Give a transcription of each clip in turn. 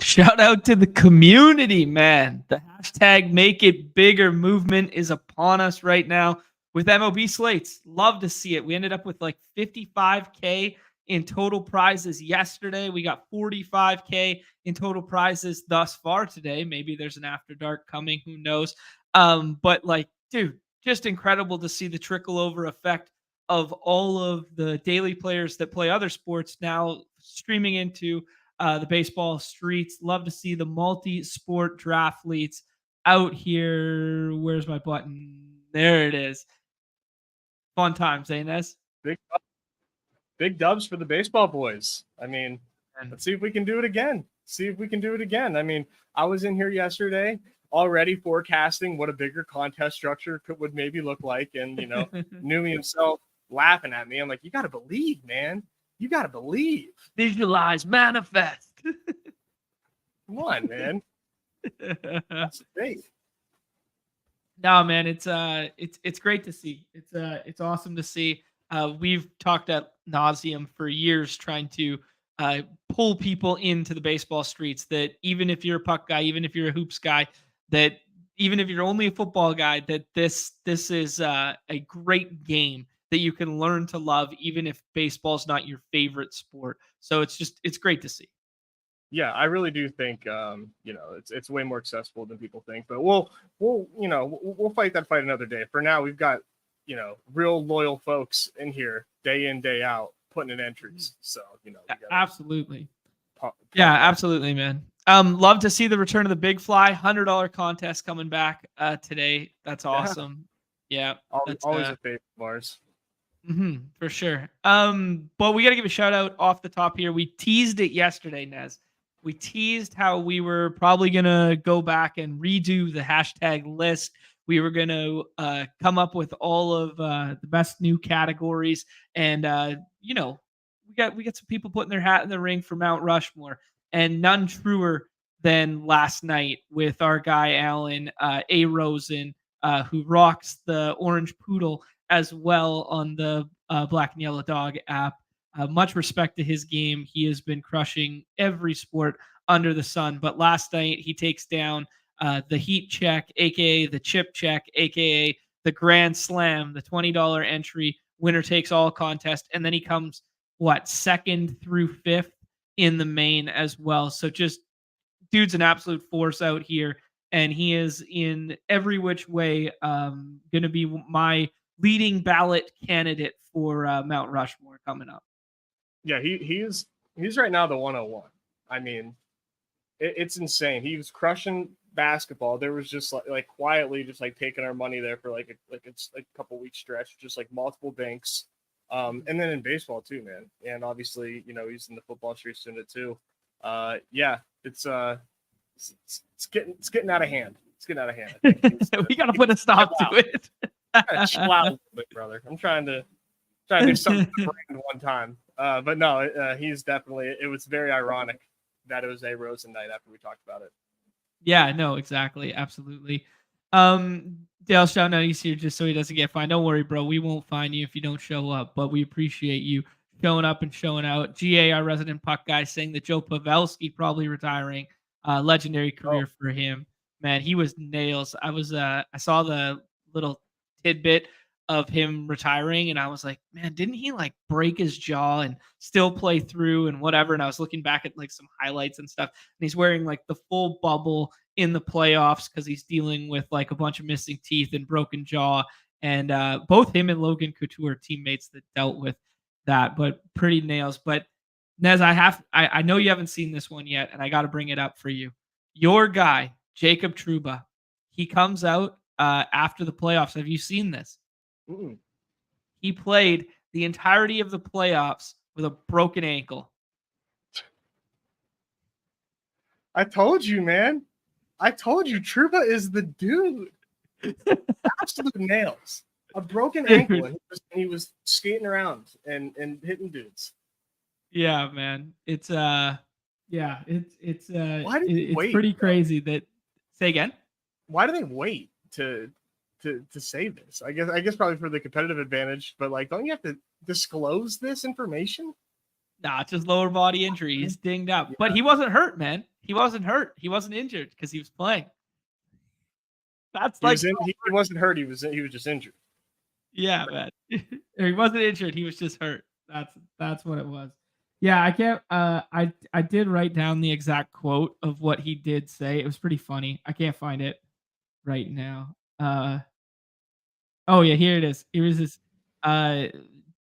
Shout out to the community, man. The hashtag Make It Bigger movement is upon us right now with MLB slates. Love to see it. We ended up with like 55K in total prizes yesterday. We got 45K in total prizes thus far today. Maybe there's an after dark coming. Who knows? But like, dude, just incredible to see the trickle over effect of all of the daily players that play other sports now streaming into the baseball streets. Love to see the multi-sport draft leads out here. Where's my button? There it is. Fun times, eh, Nez? Big dubs for the baseball boys. I mean, let's see if we can do it again. I mean, I was in here yesterday already forecasting what a bigger contest structure would maybe look like. And, you know, Neumy himself laughing at me. I'm like, you got to believe, man. You got to believe. Visualize, manifest. Come on, man. That's big. No, man, it's great to see. It's awesome to see. We've talked at nauseum for years trying to pull people into the baseball streets, that even if you're a puck guy, even if you're a hoops guy, that even if you're only a football guy, that this is a great game that you can learn to love, even if baseball's not your favorite sport. So it's great to see. Yeah, I really do think you know, it's way more accessible than people think. But we'll fight that fight another day. For now, we've got, you know, real loyal folks in here day in, day out putting in entries. So, you know, absolutely. Absolutely, man. Love to see the return of the Big Fly $100 contest coming back today. That's awesome. Yeah, always a favorite of ours. For sure. But we got to give a shout out off the top here. We teased it yesterday, Nez. We teased how we were probably going to go back and redo the hashtag list. We were going to come up with all of the best new categories. And, you know, we got some people putting their hat in the ring for Mount Rushmore. And none truer than last night with our guy, Alan A. Rosen, who rocks the Orange Poodle as well on the Black and Yellow Dog app. Much respect to his game. He has been crushing every sport under the sun. But last night, he takes down the Heat Check, a.k.a. the Chip Check, a.k.a. the Grand Slam, the $20 entry, winner takes all contest. And then he comes, second through fifth in the main as well. So just dude's an absolute force out here. And he is in every which way going to be my leading ballot candidate for Mount Rushmore coming up. Yeah, he's right now the 101. I mean, it's insane. He was crushing basketball. There was just like quietly just like taking our money there for like a couple week stretch, just like multiple banks. And then in baseball too, man. And obviously, you know, he's in the football streets doing it too. Yeah, it's getting out of hand. It's getting out of hand. We got to put a stop to it. Chill out a little bit, brother. I'm trying to do something different one time. But no, he's definitely. It was very ironic that it was a Rosen night after we talked about it. Yeah, no, exactly, absolutely. Dale shouting out he's here just so he doesn't get fined. Don't worry, bro. We won't fine you if you don't show up, but we appreciate you showing up and showing out. GA, our resident puck guy, saying that Joe Pavelski probably retiring. Legendary career for him. Man, he was nails. I saw the little tidbit of him retiring, and I was like, man, didn't he like break his jaw and still play through and whatever? And I was looking back at like some highlights and stuff, and he's wearing like the full bubble in the playoffs because he's dealing with like a bunch of missing teeth and broken jaw. And both him and Logan Couture are teammates that dealt with that, but pretty nails. But Nez, I know you haven't seen this one yet, and I got to bring it up for you. Your guy, Jacob Trouba, he comes out after the playoffs. Have you seen this? Mm-mm. He played the entirety of the playoffs with a broken ankle. I told you, man. I told you, Trouba is the dude. Absolute nails. A broken ankle, and he was skating around and hitting dudes. Yeah, man. It's why did he wait, pretty crazy that. Say again. Why do they wait to say this? I guess probably for the competitive advantage, but like, don't you have to disclose this information? Nah, it's just lower body injury. He's dinged up, but he wasn't hurt, man. he wasn't hurt. He wasn't injured because he was playing. That's He like, he wasn't hurt. He was just injured. yeah, man. He wasn't injured. He was just hurt. That's what it was. Yeah, I can't. I did write down the exact quote of what he did say. It was pretty funny. I can't find it right now. Oh yeah, here it is. Here is this. Uh,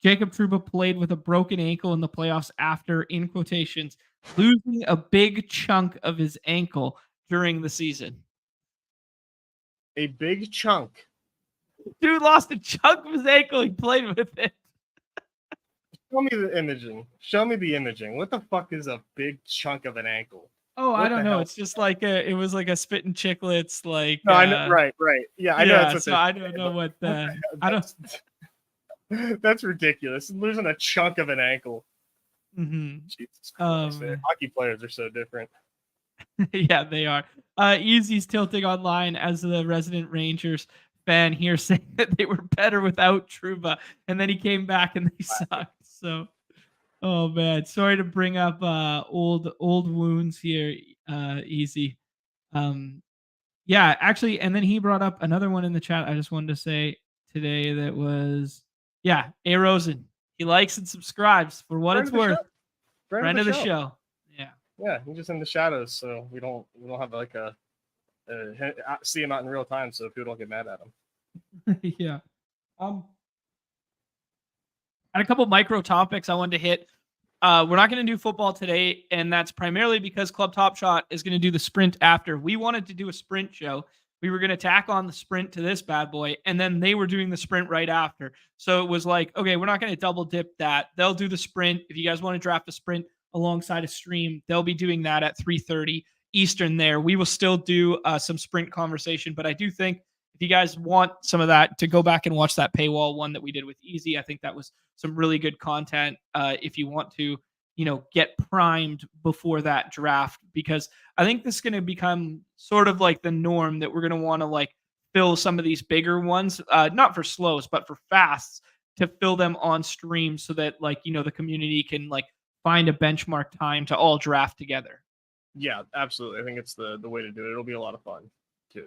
Jacob Trouba played with a broken ankle in the playoffs after, in quotations, losing a big chunk of his ankle during the season. A big chunk. Dude lost a chunk of his ankle. He played with it. Show me the imaging. Show me the imaging. What the fuck is a big chunk of an ankle? Oh, What I don't know. hell? It's just like it was like a Spittin' Chicklets, like No, I know, right. Yeah, I know yeah, that's what so I don't know what the I don't. That's ridiculous. Losing a chunk of an ankle. Mhm. Jesus Christ. Um, Hockey players are so different. Yeah, they are. Easy's tilting online as the resident Rangers fan here, saying that they were better without Trouba, and then he came back and they sucked. So, oh man, sorry to bring up old wounds here, Easy. Um, yeah, actually, and then he brought up another one in the chat. I just wanted to say today that was, yeah, A Rosen. He likes and subscribes for what Friend it's of the worth. show. Friend of the show. Yeah. Yeah, he's just in the shadows, so we don't have like a see him out in real time, so people don't get mad at him. Yeah. And a couple micro topics I wanted to hit. We're not going to do football today, and that's primarily because Club Top Shot is going to do the sprint after. We wanted to do a sprint show. We were going to tack on the sprint to this bad boy, and then they were doing the sprint right after. So it was like, okay, we're not going to double dip that. They'll do the sprint. If you guys want to draft a sprint alongside a stream, they'll be doing that at 3:30 Eastern there. We will still do some sprint conversation, but I do think if you guys want some of that, to go back and watch that paywall one that we did with Easy. I think that was some really good content if you want to, get primed before that draft, because I think this is going to become sort of like the norm that we're going to want to like fill some of these bigger ones, not for slows, but for fasts, to fill them on stream so that the community can like find a benchmark time to all draft together. Yeah, absolutely. I think it's the way to do it. It'll be a lot of fun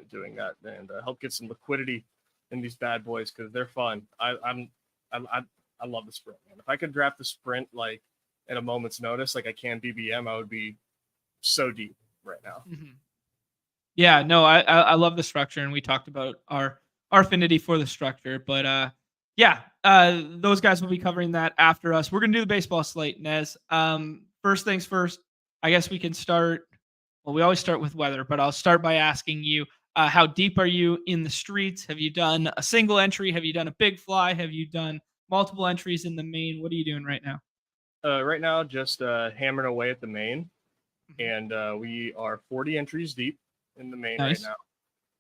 doing that and help get some liquidity in these bad boys because they're fun. I love the sprint, man. If I could draft the sprint like at a moment's notice, like I can BBM, I would be so deep right now. Mm-hmm. Yeah, no, I love the structure, and we talked about our affinity for the structure, but those guys will be covering that after us. We're gonna do the baseball slate, Nez. First things first, I guess we can start. Well, we always start with weather, but I'll start by asking you, how deep are you in the streets? Have you done a single entry? Have you done a big fly? Have you done multiple entries in the main? What are you doing right now? Right now, just hammering away at the main, and we are 40 entries deep in the main right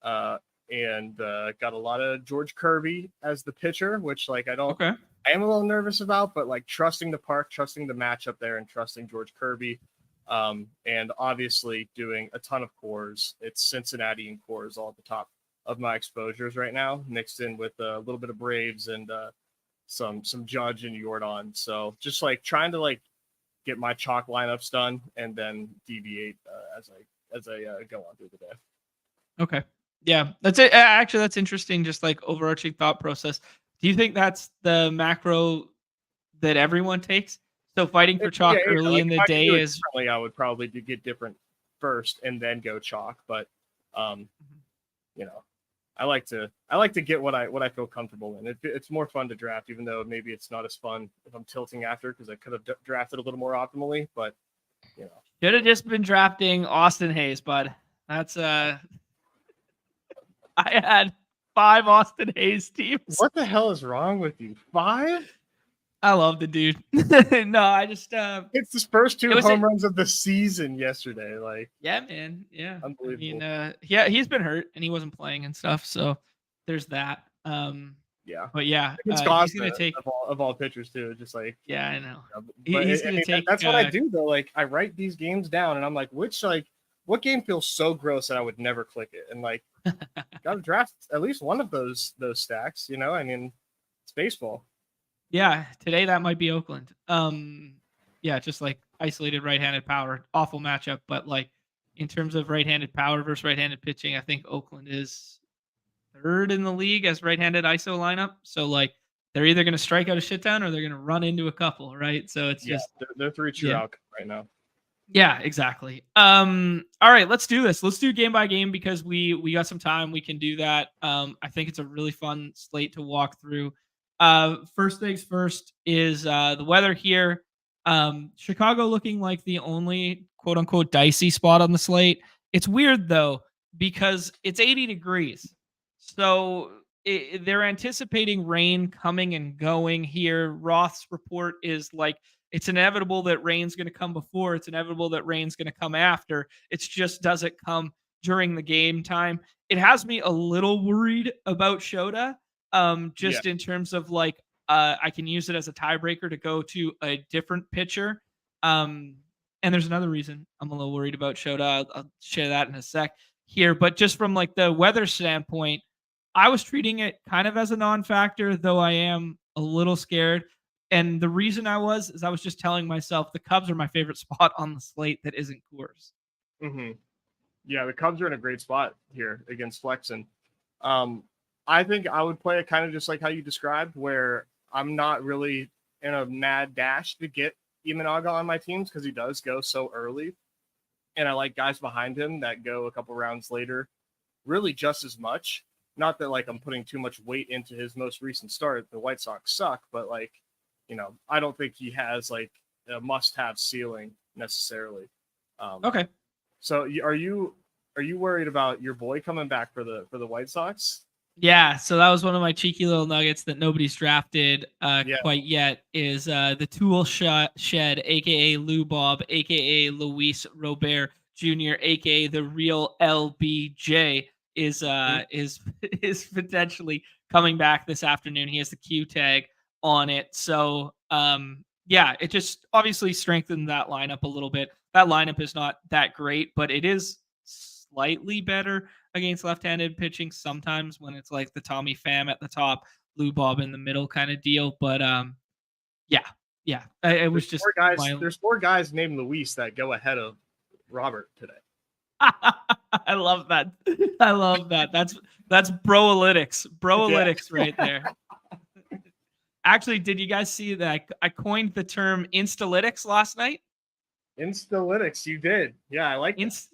now. And got a lot of George Kirby as the pitcher, which I am a little nervous about, but trusting the park, trusting the matchup there, and trusting George Kirby. And obviously doing a ton of cores. It's Cincinnati and cores all at the top of my exposures right now, mixed in with a little bit of Braves and some Judge and Jordan. So just trying to get my chalk lineups done and then deviate as I go on through the day. Okay. Yeah, that's it. Actually, that's interesting. Just overarching thought process. Do you think that's the macro that everyone takes? So fighting for chalk early in the day is. I would probably get different first and then go chalk, but I like to get what I feel comfortable in. It's more fun to draft, even though maybe it's not as fun if I'm tilting after because I could have drafted a little more optimally. But should have just been drafting Austin Hayes, bud. That's I had 5 Austin Hayes teams. What the hell is wrong with you? 5? I love the dude. No, I just it's his first 2 home runs of the season yesterday. Yeah, man. Yeah. Unbelievable. I mean, he's been hurt and he wasn't playing and stuff. So there's that. Yeah. But yeah, it's he's gonna take of all pitchers too. Just yeah, I know. He's gonna take. That's what I do though. I write these games down and I'm like, what game feels so gross that I would never click it? And gotta draft at least one of those stacks. I mean, it's baseball. Yeah, today that might be Oakland. Yeah, just isolated right-handed power, awful matchup, but in terms of right-handed power versus right-handed pitching. I think Oakland is third in the league as right-handed ISO lineup. So like they're either going to strike out a shit ton or they're going to run into a couple, right? So it's Yeah, just they're 3 true yeah. outcomes right now. Yeah, exactly. All right, let's do this. Let's do game by game because we got some time. We can do that. I think it's a really fun slate to walk through. First things first is the weather here. Chicago looking like the only quote unquote dicey spot on the slate. It's weird though because it's 80 degrees. So they're anticipating rain coming and going here. Roth's report is like it's inevitable that rain's going to come before. It's inevitable that rain's going to come after. It's just doesn't come during the game time. It has me a little worried about Shota, Yeah. just in terms of like I can use it as a tiebreaker to go to a different pitcher. And there's another reason I'm a little worried about Shota. I'll share that in a sec here. But just from like the weather standpoint, I was treating it kind of as a non-factor, though I am a little scared. And the reason I was is I was just telling myself the Cubs are my favorite spot on the slate that isn't Coors. Mm-hmm. Yeah, the Cubs are in a great spot here against Flexen. I think I would play it kind of just like how you described, where I'm not really in a mad dash to get Imanaga on my teams because he does go so early. And I like guys behind him that go a couple rounds later, really just as much. Not that like I'm putting too much weight into his most recent start. The White Sox suck, but like, I don't think he has like a must-have ceiling necessarily. Okay. So are you worried about your boy coming back for the White Sox? Yeah, so that was one of my cheeky little nuggets that nobody's drafted Yeah. quite yet is the Tool Shed, aka Lou Bob, aka Luis Robert Jr., aka the real LBJ, is is potentially coming back this afternoon. He has the Q tag on it. So yeah, it just obviously strengthened that lineup a little bit. That lineup is not that great, but it is slightly better against left-handed pitching sometimes when it's like the Tommy Pham at the top, Lou Bob in the middle kind of deal. But yeah, it was just there's 4 guys named Luis that go ahead of Robert today. I love that. I love that. That's broalytics right there. Actually, did you guys see that I coined the term Instalytics last night? Instalytics, you did. Yeah, I like that.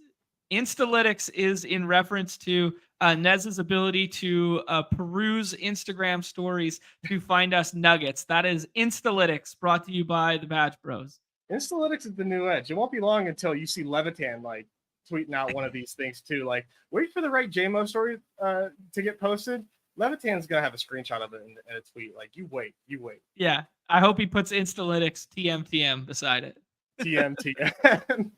Instalytics is in reference to Nez's ability to peruse Instagram stories to find us nuggets. That is Instalytics, brought to you by the BadgeBros. Instalytics is the new edge. It won't be long until you see Levitan like tweeting out one of these things too. Like, wait for the right JMO story to get posted. Levitan's gonna have a screenshot of it in a tweet. Like, you wait. Yeah, I hope he puts Instalytics TM beside it. TM.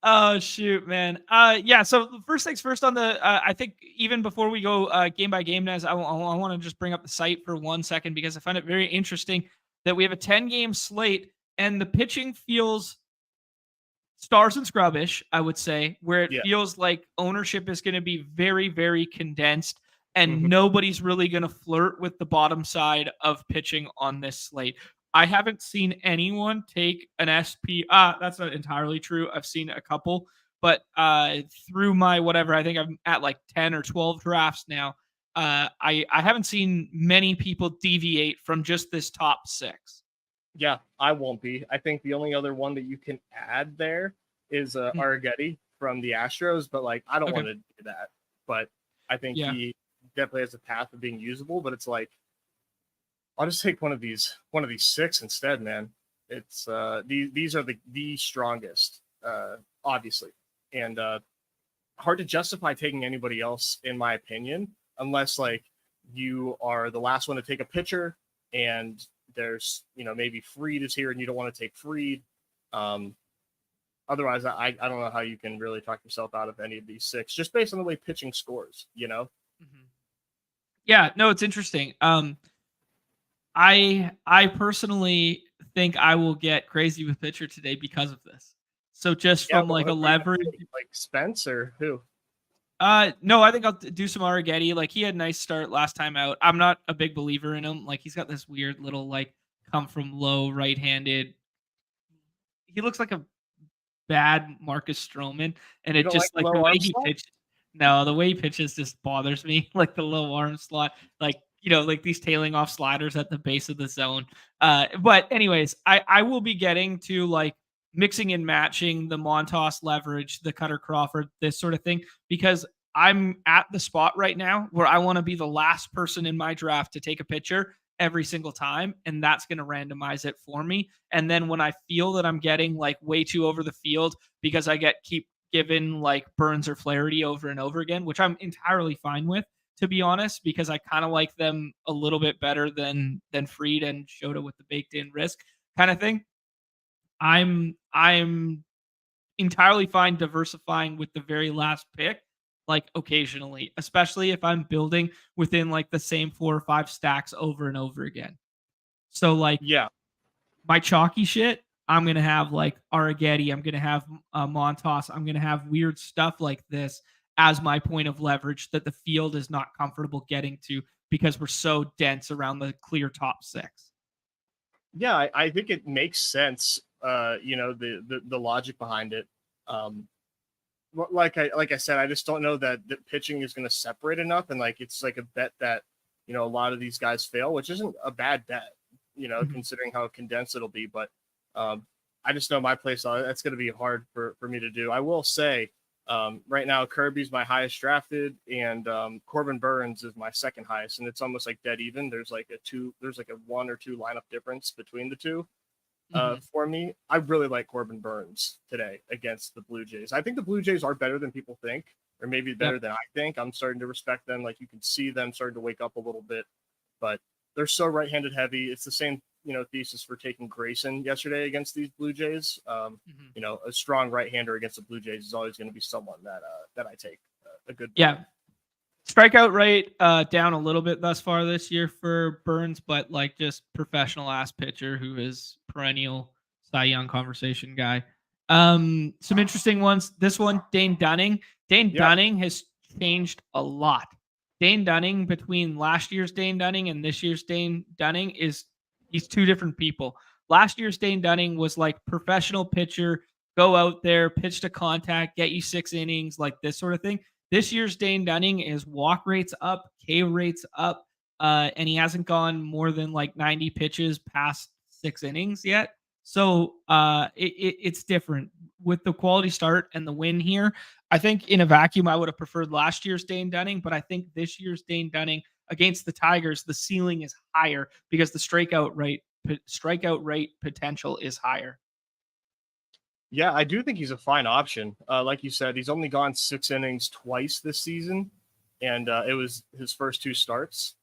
Oh shoot, man. Yeah. So first things first on the. I think even before we go game by game, Nez, I want to just bring up the site for 1 second because I find it very interesting that we have a 10-game slate and the pitching feels stars and scrubbish. I would say where it feels like ownership is going to be very, very condensed. And nobody's really going to flirt with the bottom side of pitching on this slate. I haven't seen anyone take an SP. That's not entirely true. I've seen a couple, but through my whatever, I think I'm at like 10 or 12 drafts now. I haven't seen many people deviate from just this top 6. Yeah, I won't be. I think the only other one that you can add there is Arrighetti from the Astros, but like I don't want to do that. But I think he definitely has a path of being usable. But it's like, I'll just take one of these 6 instead, man. It's these are the strongest, obviously, and hard to justify taking anybody else, in my opinion, unless like you are the last one to take a pitcher, and there's maybe Fried is here and you don't want to take Fried. Otherwise, I don't know how you can really talk yourself out of any of these 6 just based on the way pitching scores. Yeah, no, it's interesting. I personally think I will get crazy with pitcher today because of this. So just from like a leverage, like Spence or who? No, I think I'll do some Arrighetti. Like he had a nice start last time out. I'm not a big believer in him. Like he's got this weird little like come from low right-handed. He looks like a bad Marcus Stroman, and You it don't like just the like the low way arm he slot? pitches. No, the way he pitches just bothers me. Like the low arm slot, like like these tailing off sliders at the base of the zone. But anyways, I will be getting to like mixing and matching the Montas leverage, the Cutter Crawford, this sort of thing, because I'm at the spot right now where I want to be the last person in my draft to take a pitcher every single time, and that's going to randomize it for me. And then when I feel that I'm getting like way too over the field because I keep given like Burns or Flaherty over and over again, which I'm entirely fine with, to be honest, because I kind of like them a little bit better than Fried and Shota with the baked in risk kind of thing. I'm entirely fine diversifying with the very last pick, like occasionally, especially if I'm building within like the same 4 or 5 stacks over and over again. So like Yeah. my chalky shit, I'm gonna have like Arrighetti, I'm gonna have Montas, I'm gonna have weird stuff like this as my point of leverage that the field is not comfortable getting to because we're so dense around the clear top 6. Yeah, I think it makes sense. The logic behind it. Um, like I said, I just don't know that the pitching is going to separate enough, and like it's like a bet that a lot of these guys fail, which isn't a bad bet, considering how condensed it'll be. But I just know my play style, that's going to be hard for me to do. I will say, right now Kirby's my highest drafted, and Corbin Burns is my second highest, and it's almost like dead even. There's like a 1 or 2 lineup difference between the two. For me, I really like Corbin Burns today against the Blue Jays. I think the Blue Jays are better than people think, or maybe better than I think. I'm starting to respect them. Like you can see them starting to wake up a little bit, but they're so right-handed heavy. It's the same, thesis for taking Grayson yesterday against these Blue Jays. A strong right-hander against the Blue Jays is always going to be someone that I take a good. Yeah. Strikeout rate down a little bit thus far this year for Burns, but like just professional ass pitcher who is perennial Cy Young conversation guy. Some interesting ones. This one, Dane Dunning. Dunning has changed a lot. Dane Dunning, between last year's Dane Dunning and this year's Dane Dunning, he's 2 different people. Last year's Dane Dunning was like professional pitcher, go out there, pitch to contact, get you 6 innings, like this sort of thing. This year's Dane Dunning is walk rates up, K rates up, and he hasn't gone more than like 90 pitches past 6 innings yet. So it's different with the quality start and the win here. I think in a vacuum, I would have preferred last year's Dane Dunning, but I think this year's Dane Dunning against the Tigers, the ceiling is higher because the strikeout rate potential is higher. Yeah, I do think he's a fine option. Like you said, he's only gone 6 innings twice this season, and it was his first 2 starts,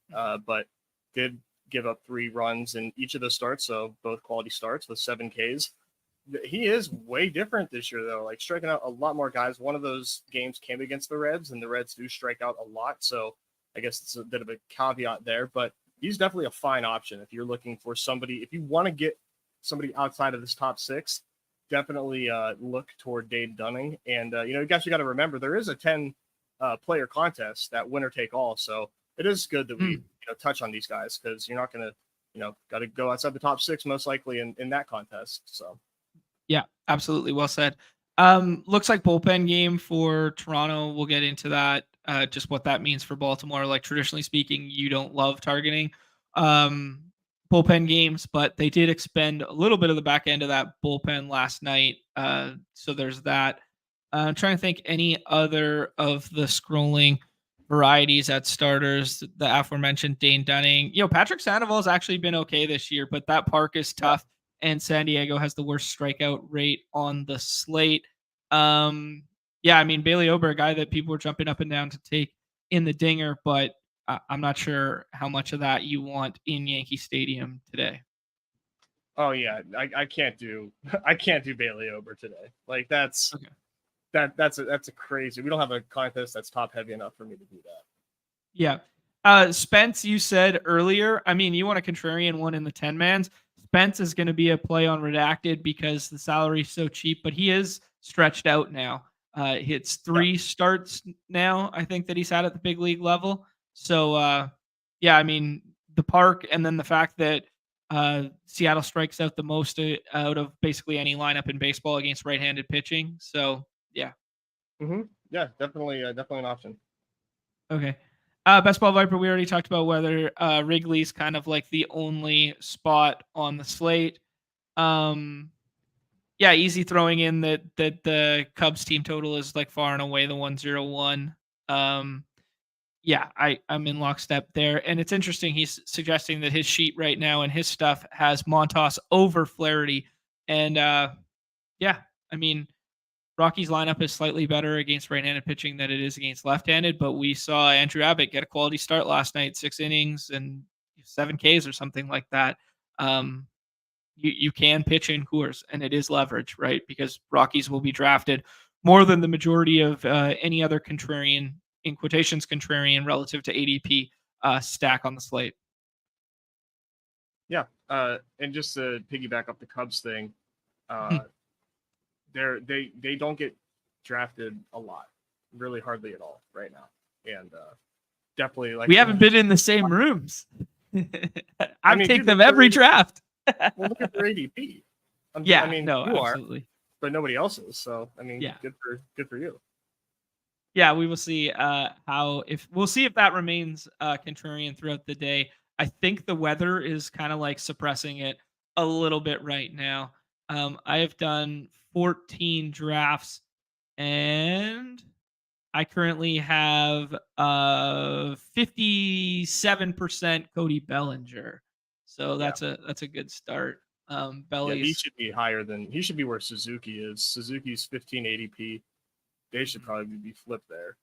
but did give up 3 runs in each of those starts, so both quality starts with 7 Ks. He is way different this year, though, like striking out a lot more guys. One of those games came against the Reds, and the Reds do strike out a lot, so I guess it's a bit of a caveat there, but he's definitely a fine option if you're looking for somebody. If you want to get somebody outside of this top 6, definitely look toward Dane Dunning. And, you guys, you got to remember there is a 10 player contest, that winner take all. So it is good that we touch on these guys, because you're not going to, got to go outside the top 6 most likely in that contest. So, yeah, absolutely. Well said. Looks like bullpen game for Toronto. We'll get into that. Just what that means for Baltimore. Like traditionally speaking, you don't love targeting bullpen games, but they did expend a little bit of the back end of that bullpen last night. So there's that. I'm trying to think any other of the scrolling varieties at starters. The aforementioned Dane Dunning. Patrick Sandoval's actually been okay this year, but that park is tough, and San Diego has the worst strikeout rate on the slate. I mean, Bailey Ober, a guy that people were jumping up and down to take in the dinger, but I'm not sure how much of that you want in Yankee Stadium today. Oh yeah, I can't do Bailey Ober today. Like that's okay. That's a crazy. We don't have a contest that's top heavy enough for me to do that. Yeah. Spence, you said earlier, I mean, you want a contrarian one in the 10-mans. Spence is going to be a play on redacted because the salary is so cheap, but he is stretched out now. It's 3 starts now, I think, that he's had at the big league level. So, I mean, the park, and then the fact that Seattle strikes out the most out of basically any lineup in baseball against right-handed pitching. So yeah. Yeah, definitely an option. Okay. Best Ball Viper, we already talked about whether Wrigley's kind of like the only spot on the slate. Yeah, easy throwing in that the Cubs team total is like far and away the 101. Yeah, I'm in lockstep there. And it's interesting. He's suggesting that his sheet right now and his stuff has Montas over Flaherty. And yeah, I mean, Rocky's lineup is slightly better against right-handed pitching than it is against left-handed, but we saw Andrew Abbott get a quality start last night, 6 innings and 7 Ks or something like that. You can pitch in Coors, and it is leverage, right? Because Rockies will be drafted more than the majority of any other contrarian, in quotations, contrarian relative to ADP stack on the slate. Yeah, and just to piggyback up the Cubs thing, they don't get drafted a lot, really hardly at all right now, and definitely like we haven't been in the same rooms. I take them every draft. Well, look at their ADP. Yeah, I mean, no, you absolutely. but nobody else is. So I mean, yeah, good for you. Yeah, we will see we'll see if that remains contrarian throughout the day. I think the weather is kind of like suppressing it a little bit right now. I have done 14 drafts and I currently have 57% Cody Bellinger. So that's a good start. He should be higher he should be where Suzuki is. Suzuki's 15 ADP. They should probably be flipped there.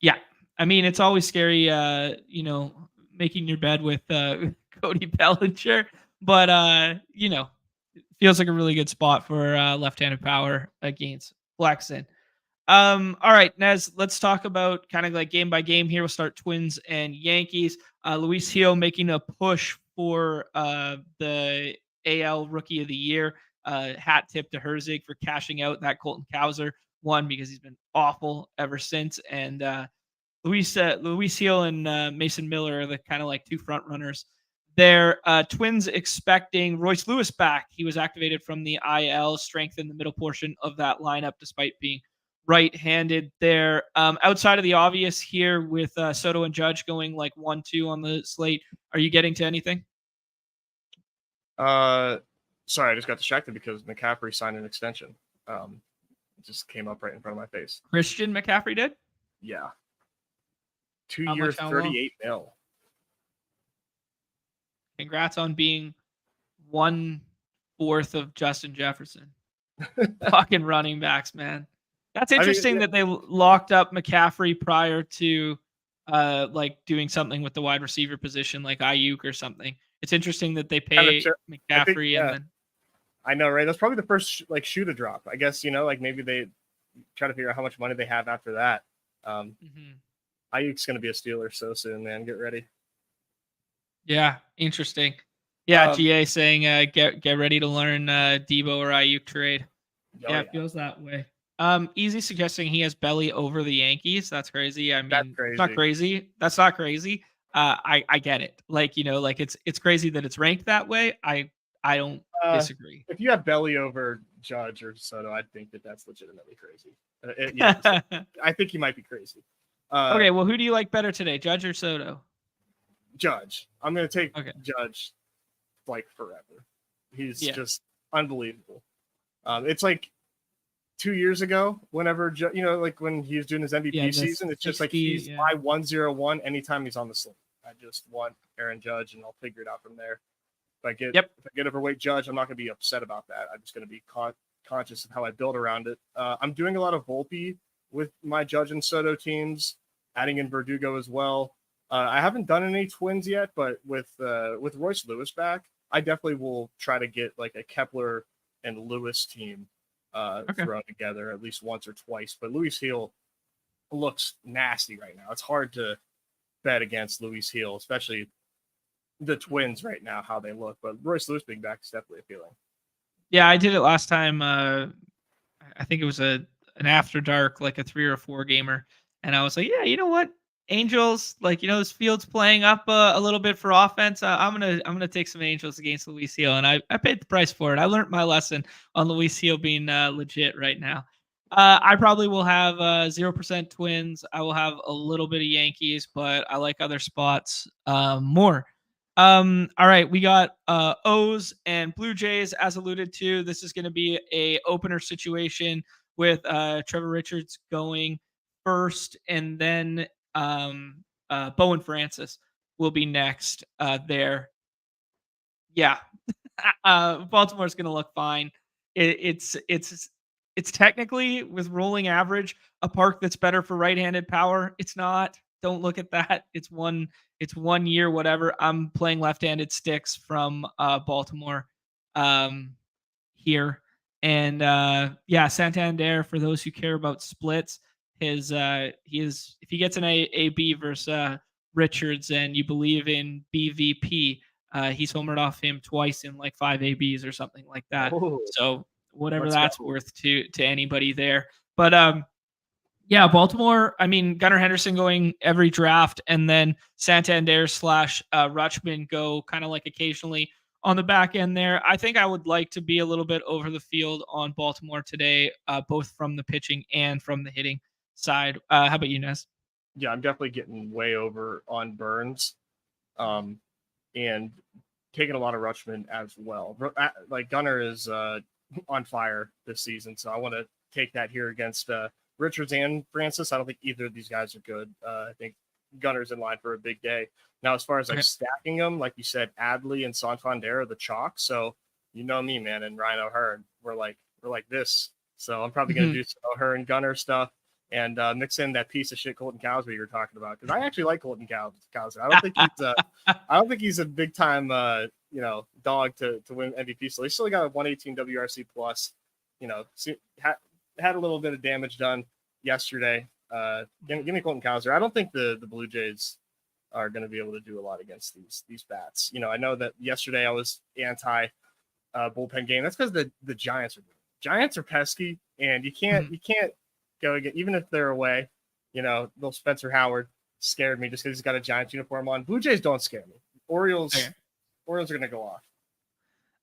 Yeah, I mean it's always scary, making your bed with Cody Bellinger, but it feels like a really good spot for left-handed power against Flexen. All right, Nez, let's talk about kind of like game by game here. We'll start Twins and Yankees. Luis Gil making a push for the AL Rookie of the Year. Hat tip to Herzig for cashing out that Colton Cowser one because he's been awful ever since. And Luis Gil and Mason Miller are the kind of like two front runners. Their Twins expecting Royce Lewis back. He was activated from the IL, strengthened the middle portion of that lineup despite being right-handed there. Outside of the obvious here with Soto and Judge going like 1-2 on the slate, are you getting to anything? Sorry, I just got distracted because McCaffrey signed an extension. It just came up right in front of my face. Christian McCaffrey did? Yeah. 2 years, 38 mil. Congrats on being 1/4 of Justin Jefferson. Fucking running backs, man. That's interesting that they locked up McCaffrey prior to like doing something with the wide receiver position like Ayuk or something. It's interesting that they pay McCaffrey and then I know, right? That's probably the first like shoe to drop. I guess, like maybe they try to figure out how much money they have after that. Ayuk's going to be a Steeler so soon, man. Get ready. Yeah, interesting. Yeah, GA saying get ready to learn Debo or Ayuk trade. Yeah, it feels that way. Easy suggesting he has Belly over the Yankees. That's crazy. I mean, it's not crazy. That's not crazy. I get it. Like, like it's crazy that it's ranked that way. I don't disagree. If you have Belly over Judge or Soto, I think that's legitimately crazy. I think he might be crazy. Okay, well, who do you like better today, Judge or Soto? Judge. I'm going to take Judge like forever. He's just unbelievable. It's like 2 years ago, whenever, like when he was doing his MVP season, it's just 60, like he's my 101 anytime he's on the slate. I just want Aaron Judge and I'll figure it out from there. If I get overweight Judge, I'm not going to be upset about that. I'm just going to be conscious of how I build around it. I'm doing a lot of Volpe with my Judge and Soto teams, adding in Verdugo as well. I haven't done any Twins yet, but with Royce Lewis back, I definitely will try to get like a Kepler and Lewis team thrown together at least once or twice. But Luis Gil looks nasty right now. It's hard to bet against Luis Gil, especially the Twins right now, how they look. But Royce Lewis being back is definitely appealing. Yeah, I did it last time. I think it was an after dark, like a 3 or 4 gamer. And I was like, yeah, you know what? Angels, like, this field's playing up a little bit for offense. I'm gonna take some Angels against Luis Gil, and I paid the price for it. I learned my lesson on Luis Gil being legit right now. I probably will have 0% Twins. I will have a little bit of Yankees, but I like other spots more. All right, we got O's and Blue Jays, as alluded to. This is going to be a opener situation with Trevor Richards going first, and then Bowen Francis will be next there. Yeah, Baltimore's going to look fine. It's technically, with rolling average, a park that's better for right-handed power. It's not. Don't look at that. It's one year, whatever. I'm playing left-handed sticks from Baltimore here. And yeah, Santander, for those who care about splits, if he gets an AB versus Richards and you believe in BVP, he's homered off him twice in like 5 ABs or something like that. Oh, So whatever let's that's go. worth to anybody there. But yeah, Baltimore, I mean, Gunnar Henderson going every draft, and then Santander / Rutschman go kind of like occasionally on the back end there. I think I would like to be a little bit over the field on Baltimore today, both from the pitching and from the hitting side. How about you, Nez? Yeah, I'm definitely getting way over on Burns, and taking a lot of Rutschman as well. Like Gunnar is on fire this season, so I want to take that here against Richards and Francis. I don't think either of these guys are good. I think Gunner's in line for a big day. Now, as far as like stacking them, like you said, Adley and Santander are the chalk. So you know me, man, and Ryan O'Hearn, we're like this. So I'm probably gonna do some O'Hearn Gunner stuff and mix in that piece of shit Colton Cowsby you're talking about, because I actually like Colton Cowsby. I don't think he's a big time dog to win MVP. So he's still got a 118 WRC plus. Had a little bit of damage done yesterday. Give me Colton Cowser. I don't think the Blue Jays are going to be able to do a lot against these bats. I know that yesterday I was anti bullpen game. That's because the Giants are pesky, and you can't go again, even if they're away. Little Spencer Howard scared me just because he's got a Giants uniform on. Blue Jays don't scare me. Orioles are going to go off.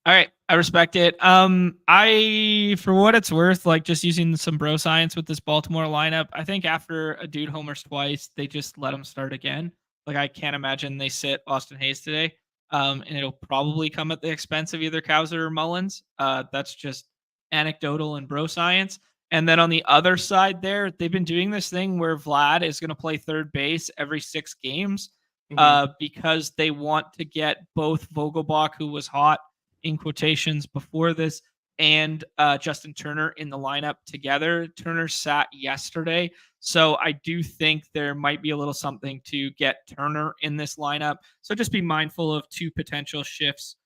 All right, I respect it. For what it's worth, like just using some bro science with this Baltimore lineup, I think after a dude homers twice, they just let him start again. Like I can't imagine they sit Austin Hayes today, and it'll probably come at the expense of either Cowser or Mullins. That's just anecdotal and bro science. And then on the other side there, they've been doing this thing where Vlad is going to play third base every 6 games because they want to get both Vogelbach, who was hot in quotations before this, and Justin Turner in the lineup together. Turner sat yesterday, so I do think there might be a little something to get Turner in this lineup. So just be mindful of 2 potential shifts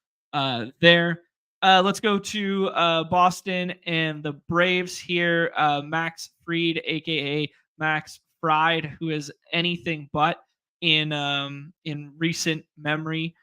there. Let's go to Boston and the Braves here. Max Fried, aka Max Fried, who is anything but in recent memory.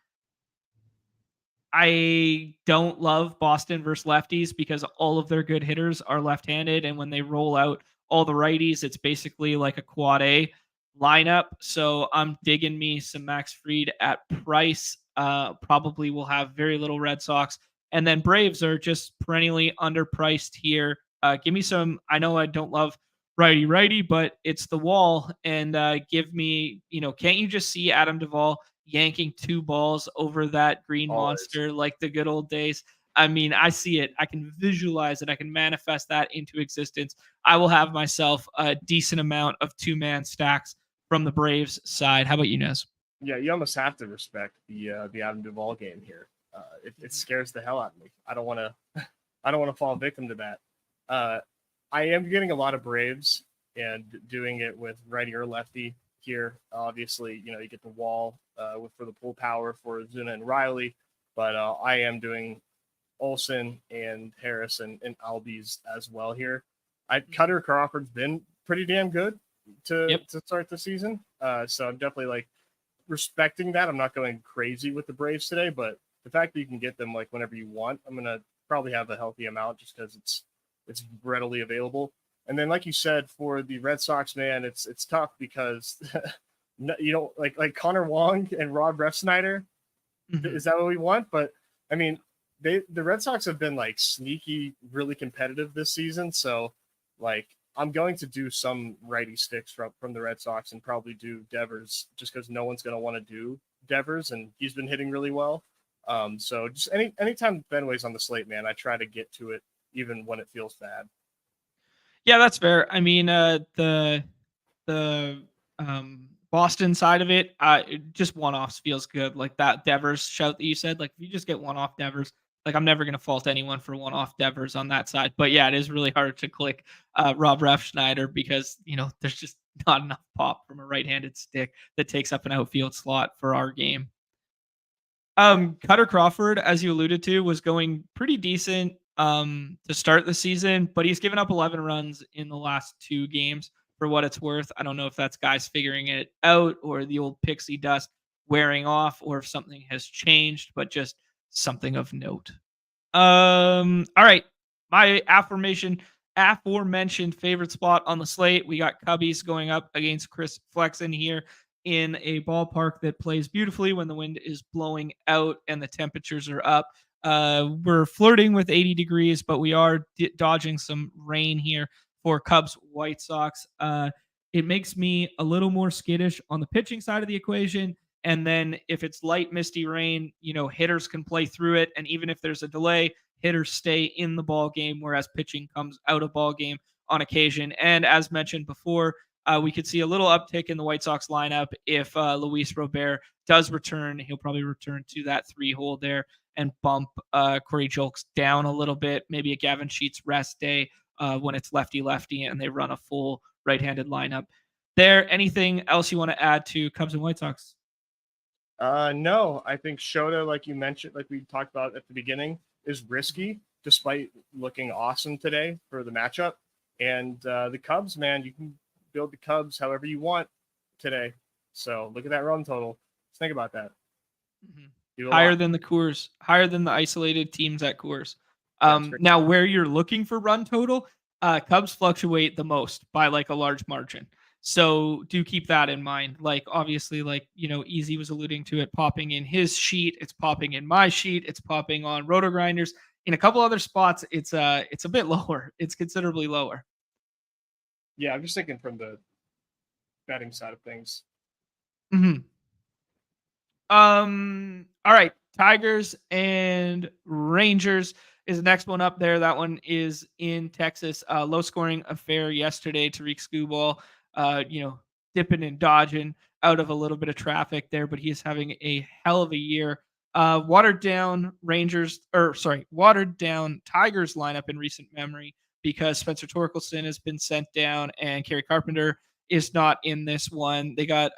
I don't love Boston versus lefties because all of their good hitters are left-handed, and when they roll out all the righties, it's basically like a quad A lineup. So I'm digging me some Max Fried at price. Probably will have very little Red Sox, and then Braves are just perennially underpriced here. Give me some. I know I don't love righty, but it's the wall, and give me. Can't you just see Adam Duvall yanking 2 balls over that green monster like the good old days? I mean, I see it. I can visualize it. I can manifest that into existence. I will have myself a decent amount of 2-man stacks from the Braves side. How about you, Nez? Yeah, you almost have to respect the Adam Duvall game here. It scares the hell out of me. I don't want to fall victim to that. I am getting a lot of Braves and doing it with righty or lefty here. Obviously, you get the wall for the pull power for Zuna and Riley, but I am doing Olsen and Harris and Albies as well here. Cutter Crawford's been pretty damn good to start the season, so I'm definitely like respecting that. I'm not going crazy with the Braves today, but the fact that you can get them like whenever you want, I'm gonna probably have a healthy amount just because it's readily available. And then, like you said, for the Red Sox, man, it's tough because you don't like Connor Wong and Rob Refsnyder. Mhm. Is that what we want? But I mean, the Red Sox have been like sneaky, really competitive this season. So like I'm going to do some righty sticks from the Red Sox and probably do Devers just because no one's going to want to do Devers and he's been hitting really well. So just anytime Fenway's on the slate, man, I try to get to it even when it feels bad. Yeah, that's fair. I mean, the Boston side of it, just one offs feels good. Like that Devers shout that you said, like if you just get one off Devers, like I'm never gonna fault anyone for one off Devers on that side. But yeah, it is really hard to click Rob Refsnyder because there's just not enough pop from a right-handed stick that takes up an outfield slot for our game. Cutter Crawford, as you alluded to, was going pretty decent to start the season, but he's given up 11 runs in the last 2 games. For what it's worth, I don't know if that's guys figuring it out or the old pixie dust wearing off, or if something has changed, but just something of note. All right, my aforementioned favorite spot on the slate. We got Cubbies going up against Chris Flexen here in a ballpark that plays beautifully when the wind is blowing out and the temperatures are up. We're flirting with 80 degrees, but we are dodging some rain here for Cubs White Sox. It makes me a little more skittish on the pitching side of the equation. And then if it's light, misty rain, hitters can play through it. And even if there's a delay, hitters stay in the ball game, whereas pitching comes out of ball game on occasion. And as mentioned before, we could see a little uptick in the White Sox lineup if Luis Robert does return. He'll probably return to that 3-hole there and bump Corey Julks down a little bit. Maybe a Gavin Sheets rest day when it's lefty-lefty and they run a full right-handed lineup. There, anything else you want to add to Cubs and White Sox? No, I think Shota, like you mentioned, like we talked about at the beginning, is risky despite looking awesome today for the matchup. And the Cubs, man, you can build the Cubs however you want today. So look at that run total. Let's think about that. Mm-hmm. Higher than the Coors, higher than the isolated teams at Coors. Now, where you're looking for run total, Cubs fluctuate the most by like a large margin. So do keep that in mind. Like obviously, like Easy was alluding to it popping in his sheet. It's popping in my sheet. It's popping on Roto Grinders. In a couple other spots, it's a bit lower. It's considerably lower. Yeah, I'm just thinking from the betting side of things. Mm-hmm. All right. Tigers and Rangers is the next one up there. That one is in Texas. Low scoring affair yesterday. Tariq Skubal, dipping and dodging out of a little bit of traffic there, but he is having a hell of a year. Watered down Tigers lineup in recent memory because Spencer Torkelson has been sent down and Kerry Carpenter is not in this one. They got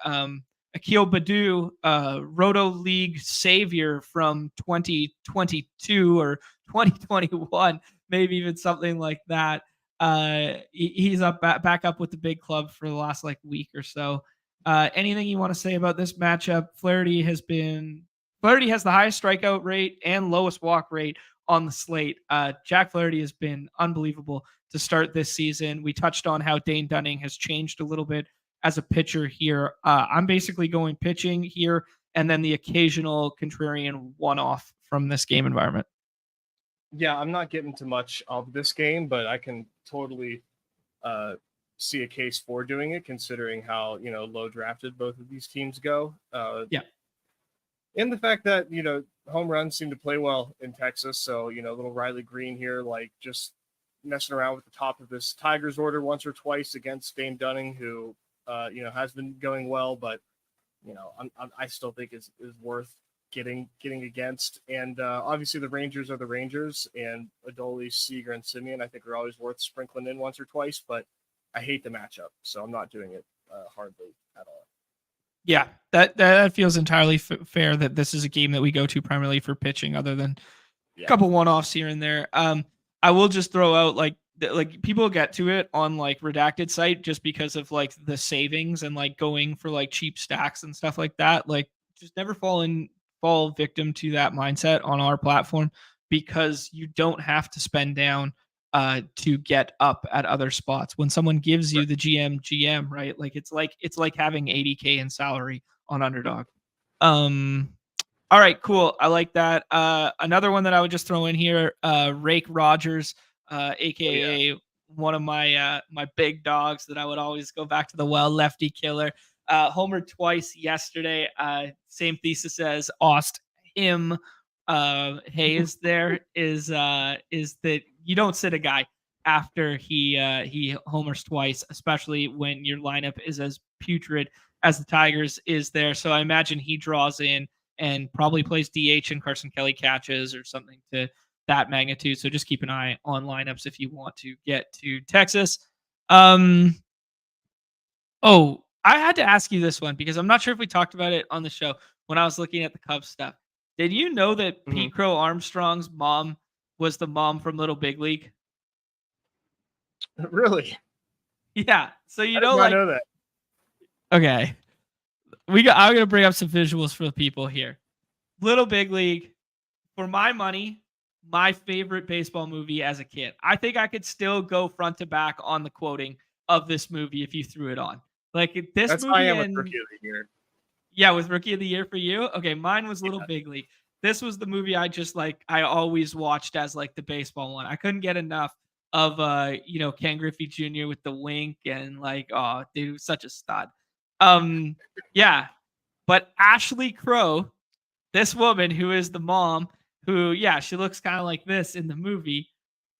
Akil Baddoo, Roto League savior from 2022 or 2021, maybe even something like that. He's back up with the big club for the last week or so. Anything you want to say about this matchup? Flaherty has the highest strikeout rate and lowest walk rate on the slate. Jack Flaherty has been unbelievable to start this season. We touched on how Dane Dunning has changed a little bit as a pitcher here. I'm basically going pitching here and then the occasional contrarian one-off from this game environment. Yeah, I'm not getting to much of this game, but I can totally see a case for doing it considering how, low drafted both of these teams go. Yeah. And the fact that, home runs seem to play well in Texas. So, little Riley Green here, just messing around with the top of this Tigers order once or twice against Dane Dunning, who, has been going well, but, I still think is worth getting against. And obviously the Rangers are the Rangers, and Adolis, Seager, and Simeon, I think are always worth sprinkling in once or twice, but I hate the matchup. So I'm not doing it hardly at all. Yeah, that feels entirely fair that this is a game that we go to primarily for pitching, other than a couple one-offs here and there. I will just throw out people get to it on redacted site just because of the savings and going for cheap stacks and stuff like that. Just never fall victim to that mindset on our platform, because you don't have to spend down to get up at other spots. When someone gives you the GM, right? Like it's like having 80K in salary on Underdog. All right, cool. I like that. Another one that I would just throw in here, Rake Rogers, aka one of my big dogs that I would always go back to the well, lefty killer. Homered twice yesterday. Same thesis as Aust him. Hayes there is that you don't sit a guy after he homers twice, especially when your lineup is as putrid as the Tigers is there. So I imagine he draws in and probably plays DH and Carson Kelly catches or something to that magnitude. So just keep an eye on lineups if you want to get to Texas. Oh, I had to ask you this one because I'm not sure if we talked about it on the show when I was looking at the Cubs stuff. Did you know that Pete Crow Armstrong's mom was the mom from Little Big League? Really? Yeah. So I did not know that. Okay. I'm gonna bring up some visuals for the people here. Little Big League, for my money, my favorite baseball movie as a kid. I think I could still go front to back on the quoting of this movie if you threw it on. Like this That's movie. I am with Rookie of the Year. Yeah, with Rookie of the Year for you. Okay, mine was Little Big League. This was the movie I always watched as like the baseball one. I couldn't get enough of Ken Griffey Jr. with the wink and like, oh, dude, such a stud. Yeah. But Ashley Crow, this woman who is the mom, who, yeah, she looks kind of like this in the movie,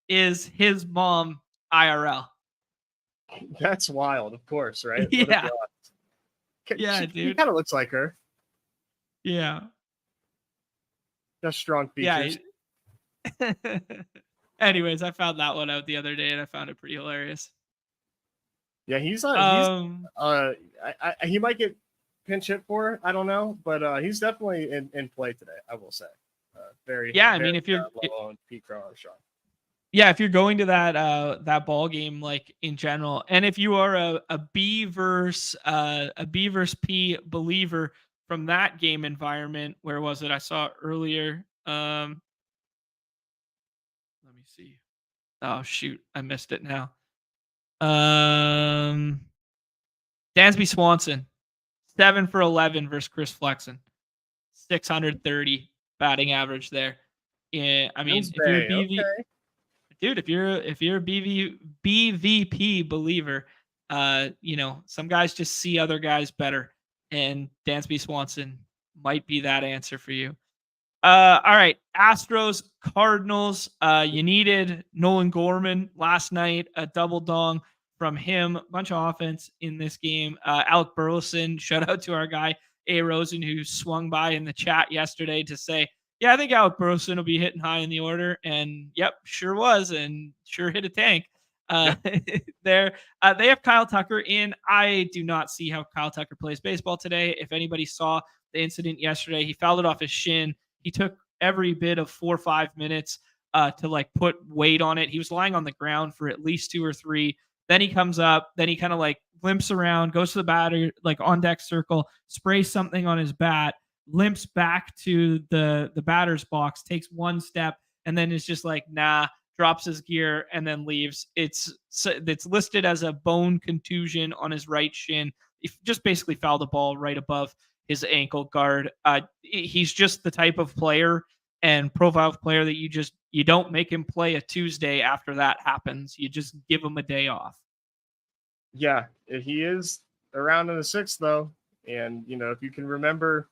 is his mom IRL. That's wild, of course, right? Yeah. Yeah, dude. He kind of looks like her. Yeah. Just strong features. Yeah. Anyways, I found that one out the other day and I found it pretty hilarious. Yeah, he might get pinch hit for, I don't know, but he's definitely in play today, I will say. I mean, if you're low on Pete Crow Armstrong. Yeah, if you're going to that ball game, like in general, and if you are a B versus P believer from that game environment, where was it? I saw it earlier. Let me see. Oh shoot, I missed it now. Dansby Swanson, 7 for 11 versus Chris Flexen, 630 batting average there. Yeah, I mean, if you're a BV, dude, if you're a BVP believer, some guys just see other guys better, and Dansby Swanson might be that answer for you. All right, Astros, Cardinals. You needed Nolan Gorman last night, a double dong from him, bunch of offense in this game. Alec Burleson, shout out to our guy A. Rosen, who swung by in the chat yesterday to say, yeah, I think Alec Burleson will be hitting high in the order. And yep, sure was, and sure hit a tank. They have Kyle Tucker in. I do not see how Kyle Tucker plays baseball today. If anybody saw the incident yesterday, he fouled it off his shin. He took every bit of 4 or 5 minutes to like put weight on it. He was lying on the ground for at least 2 or 3. Then he comes up. Then he kind of like limps around, goes to the batter, like on deck circle, sprays something on his bat, limps back to the batter's box, takes 1 step, and then is just like, nah, drops his gear and then leaves. It's listed as a bone contusion on his right shin. He just basically fouled the ball right above his ankle guard. He's just the type of player and profile of player that you don't make him play a Tuesday after that happens. You just give him a day off. Yeah, he is around in the 6th though. And if you can remember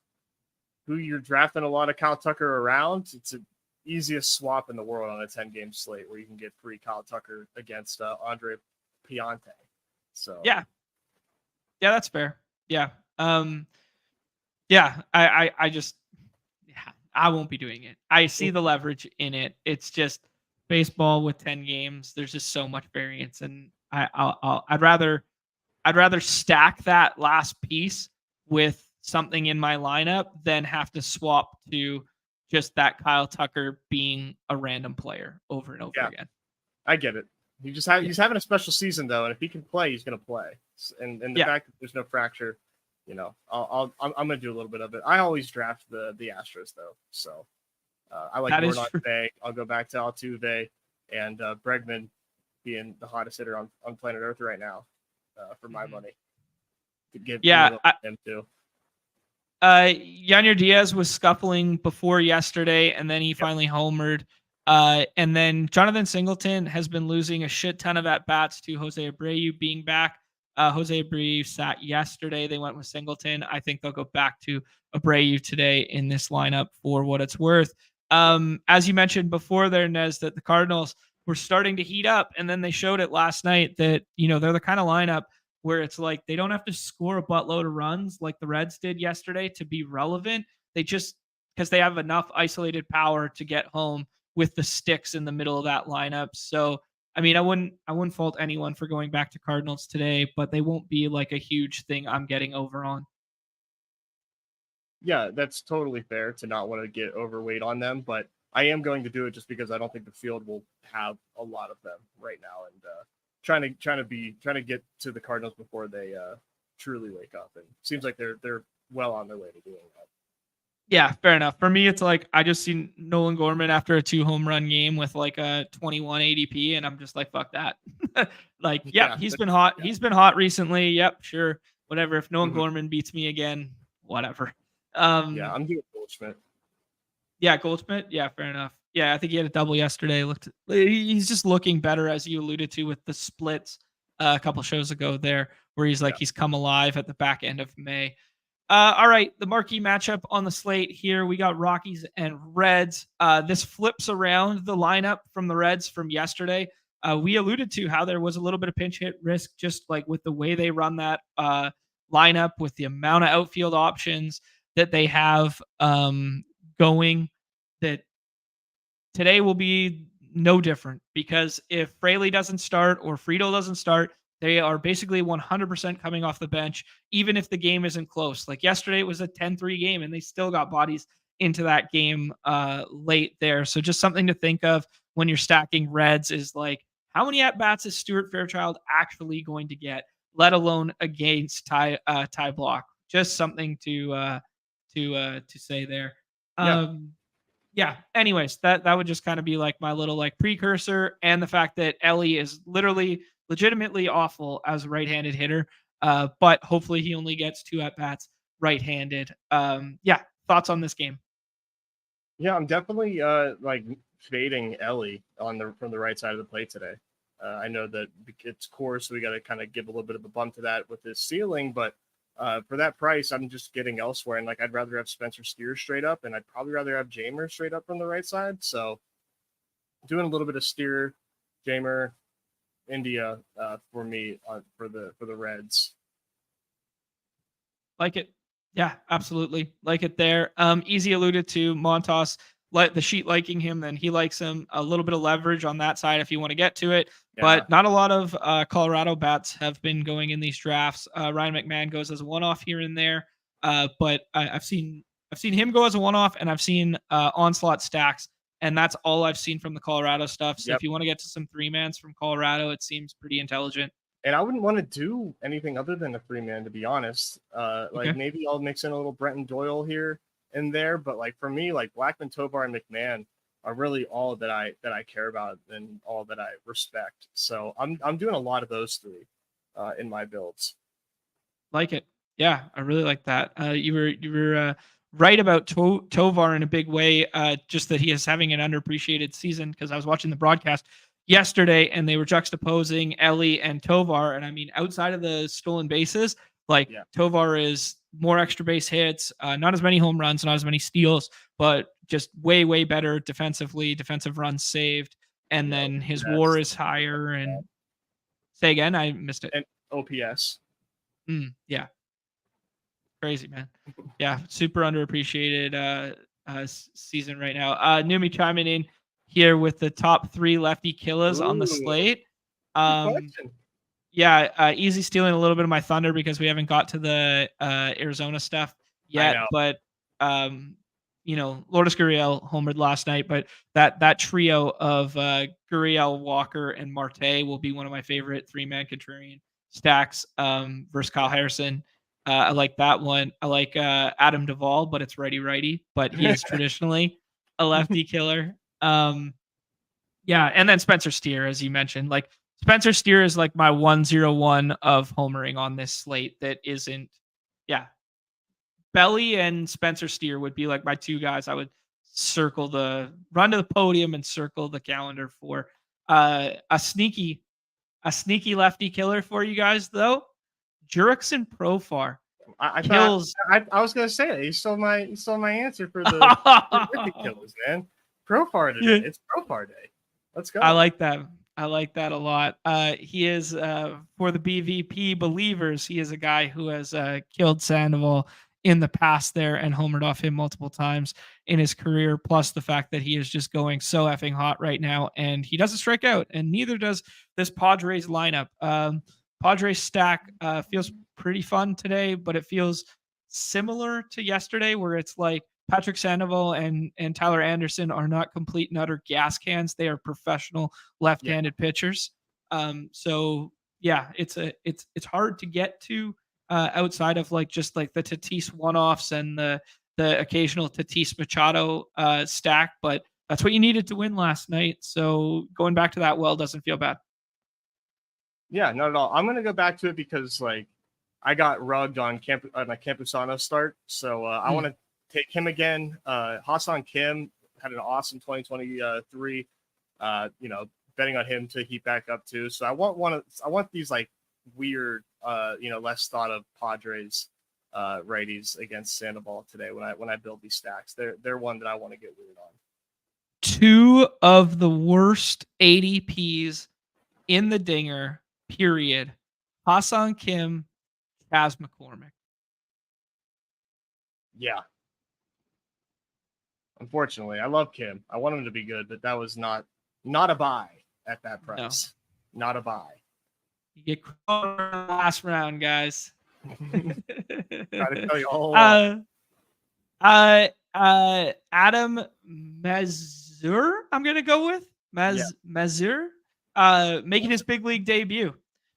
who you're drafting a lot of Kyle Tucker around, it's the easiest swap in the world on a 10-game slate where you can get free Kyle Tucker against Andre Piante. So yeah, that's fair. Yeah. Yeah, I just, I won't be doing it. I see the leverage in it. It's just baseball with 10 games. There's just so much variance, and I'd rather stack that last piece with something in my lineup than have to swap to just that Kyle Tucker being a random player over and over again. I get it. He's having a special season though, and if he can play, he's going to play. And the fact that there's no fracture. I'm gonna do a little bit of it. I always draft the Astros though, so I like Gordon today. I'll go back to Altuve, and Bregman being the hottest hitter on planet Earth right now for my money. To give him too. Yanier Diaz was scuffling before yesterday, and then he finally homered. And then Jonathan Singleton has been losing a shit ton of at-bats to Jose Abreu being back. Jose Abreu sat yesterday. They went with Singleton. I think they'll go back to Abreu today in this lineup for what it's worth. As you mentioned before there, Nez, that the Cardinals were starting to heat up, and then they showed it last night that, they're the kind of lineup where it's like they don't have to score a buttload of runs like the Reds did yesterday to be relevant. They just, because they have enough isolated power to get home with the sticks in the middle of that lineup. So, I mean, I wouldn't fault anyone for going back to Cardinals today, but they won't be like a huge thing I'm getting over on. Yeah, that's totally fair to not want to get overweight on them, but I am going to do it just because I don't think the field will have a lot of them right now, and trying to get to the Cardinals before they truly wake up. And it seems like they're well on their way to doing that. Yeah, fair enough. For me, it's like I just seen Nolan Gorman after a 2-home run game with like a 21 ADP, and I'm just like, fuck that. He's been hot. Yeah. He's been hot recently. Yep, sure, whatever. If Nolan Gorman beats me again, whatever. I'm doing Goldschmidt. Yeah, Goldschmidt. Yeah, fair enough. Yeah, I think he had a double yesterday. He's just looking better, as you alluded to with the splits a couple shows ago there, where he's like he's come alive at the back end of May. All right, the marquee matchup on the slate here. We got Rockies and Reds. This flips around the lineup from the Reds from yesterday. We alluded to how there was a little bit of pinch hit risk just like with the way they run that lineup, with the amount of outfield options that they have going, that today will be no different, because if Fraley doesn't start or Friedel doesn't start, they are basically 100% coming off the bench, even if the game isn't close. Like yesterday, it was a 10-3 game, and they still got bodies into that game late there. So just something to think of when you're stacking Reds is like, how many at-bats is Stuart Fairchild actually going to get, let alone against Ty Block? Just something to say there. Yeah. Anyways, that would just kind of be like my little like precursor, and the fact that Ellie is legitimately awful as a right-handed hitter, but hopefully he only gets 2 at-bats right-handed. Thoughts on this game? Yeah, I'm definitely fading Ellie from the right side of the plate today. I know that it's core, so we got to kind of give a little bit of a bump to that with his ceiling, but for that price, I'm just getting elsewhere. And I'd rather have Spencer Steer straight up, and I'd probably rather have Jamer straight up from the right side. So doing a little bit of Steer, Jamer, India for me for the Reds. Like it. Yeah, absolutely. Like it there. Easy alluded to Montas, the sheet liking him, then he likes him. A little bit of leverage on that side if you want to get to it. Yeah. But not a lot of Colorado bats have been going in these drafts. Ryan McMahon goes as a one-off here and there. But I've seen him go as a one-off, and I've seen Onslaught stacks, and that's all I've seen from the Colorado stuff. So if you want to get to some 3-mans from Colorado, it seems pretty intelligent. And I wouldn't want to do anything other than a 3-man, to be honest. Maybe I'll mix in a little Brenton Doyle here and there, but like for me, like Blackman, Tovar, and McMahon are really all that I care about and all that I respect. So I'm doing a lot of those 3 in my builds. Like it. Yeah, I really like that. You were right about Tovar in a big way, just that he is having an underappreciated season, because I was watching the broadcast yesterday and they were juxtaposing Ellie and Tovar. And I mean, outside of the stolen bases, Tovar is more extra base hits, not as many home runs, not as many steals, but just way, way better defensively, defensive runs saved. And then his WAR is higher. And say again, I missed it. And OPS. Yeah. Crazy, man. Yeah. Super underappreciated season right now. Neumy chiming in here with the top 3 lefty killers on the slate. Easy stealing a little bit of my thunder because we haven't got to the Arizona stuff yet. But Lourdes Gurriel homered last night, but that trio of Gurriel, Walker, and Marte will be one of my favorite 3-man contrarian stacks versus Kyle Harrison. I like that one. I like Adam Duvall, but it's righty, but he is traditionally a lefty killer. Yeah, and then Spencer Steer, as you mentioned. Like Spencer Steer is like my 101 of homering on this slate that isn't, yeah. Belly and Spencer Steer would be like my two guys I would run to the podium and circle the calendar for. A sneaky lefty killer for you guys though. Jurickson Profar kills. I was gonna say it. You stole my answer for the killers, man. Profar today. Yeah. It's Profar day. Let's go. I like that. I like that a lot. He is for the BVP believers. He is a guy who has killed Sandoval in the past there and homered off him multiple times in his career. Plus the fact that he is just going so effing hot right now, and he doesn't strike out, and neither does this Padres lineup. Padres stack feels pretty fun today, but it feels similar to yesterday, where it's like Patrick Sandoval and Tyler Anderson are not complete and utter gas cans. They are professional left-handed pitchers. So yeah, it's hard to get to outside of like just like the Tatis one-offs and the occasional Tatis Machado stack, but that's what you needed to win last night. So going back to that well doesn't feel bad. Yeah, not at all. I'm gonna go back to it because like I got rugged on my Campusano start, so I want to take him again. Hassan Kim had an awesome 2023. Betting on him to heat back up too. So I want these like weird, less thought of Padres righties against Sandoval today when I build these stacks. They're one that I want to get weird on. Two of the worst ADPs in the dinger. Period. Hassan Kim, Kaz McCormick. Yeah. Unfortunately, I love Kim. I want him to be good, but that was not a buy at that price. No. Not a buy. You get last round, guys. Try to tell you all along. Adam Mazur, I'm gonna go with Mazur, making his big league debut.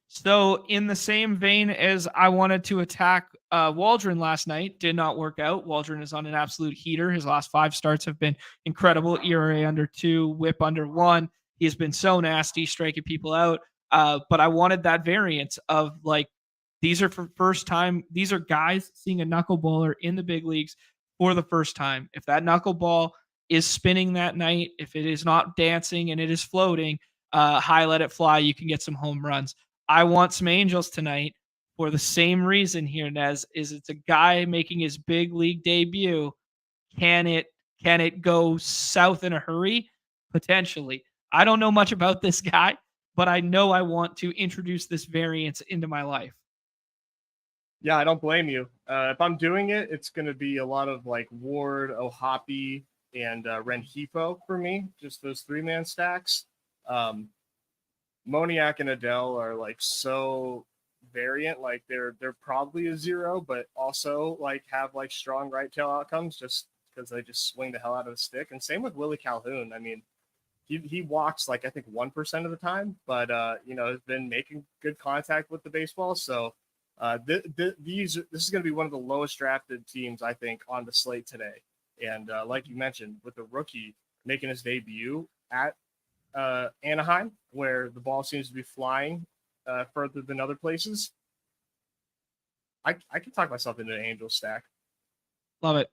So in the same vein as I wanted to attack Waldron last night, did not work out. Waldron is on an absolute heater. His last 5 starts have been incredible. ERA under 2, WHIP under 1. He has been so nasty, striking people out. But I wanted that variance of like, these are for first time. These are guys seeing a knuckleballer in the big leagues for the first time. If that knuckleball is spinning that night, if it is not dancing and it is floating, high let it fly, you can get some home runs. I want some Angels tonight for the same reason here, Nez, is it's a guy making his big league debut. Can it go south in a hurry? Potentially. I don't know much about this guy, but I know I want to introduce this variance into my life. Yeah, I don't blame you. If I'm doing it, it's going to be a lot of like Ward, Ohapi, and Rengifo for me. Just those 3-man stacks. Moniak and Adele are like so variant. Like they're probably a 0, but also like have like strong right tail outcomes just because they just swing the hell out of the stick. And same with Willie Calhoun. I mean, he walks like I think 1% of the time, but has been making good contact with the baseball. So this is going to be one of the lowest drafted teams I think on the slate today. And like you mentioned, with the rookie making his debut at Anaheim, where the ball seems to be flying further than other places, I can talk myself into an Angel stack. Love it.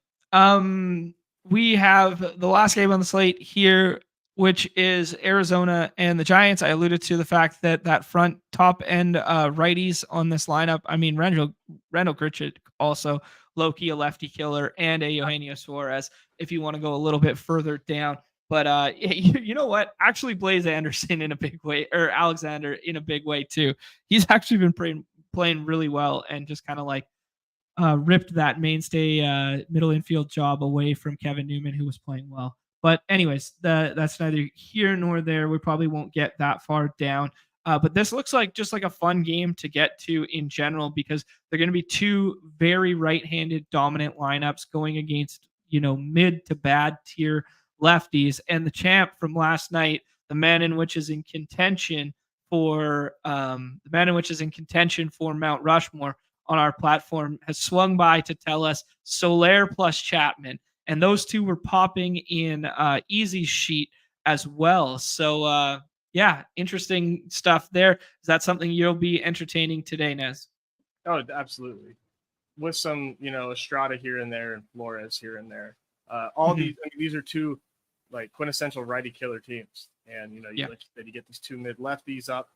We have the last game on the slate here, which is Arizona and the Giants. I alluded to the fact that front top end righties on this lineup. I mean, Randall Grichuk also low-key a lefty killer, and a Eugenio Suarez if you want to go a little bit further down. But you know what? Actually, Blaze Anderson in a big way, or Alexander in a big way too. He's actually been playing really well and just kind of like ripped that mainstay middle infield job away from Kevin Newman, who was playing well. But anyways, that's neither here nor there. We probably won't get that far down. But this looks like just like a fun game to get to in general, because they're going to be 2 very right-handed dominant lineups going against, mid to bad tier lefties. And the champ from last night, the man in which is in contention for Mount Rushmore on our platform, has swung by to tell us Soler plus Chapman. And those two were popping in Easy's sheet as well. So yeah, interesting stuff there. Is that something you'll be entertaining today, Nez? Oh, absolutely. With some, Estrada here and there and Flores here and there. All Mhm. these, these are two like quintessential righty killer teams, and Yeah. like you said, you get these two mid lefties up.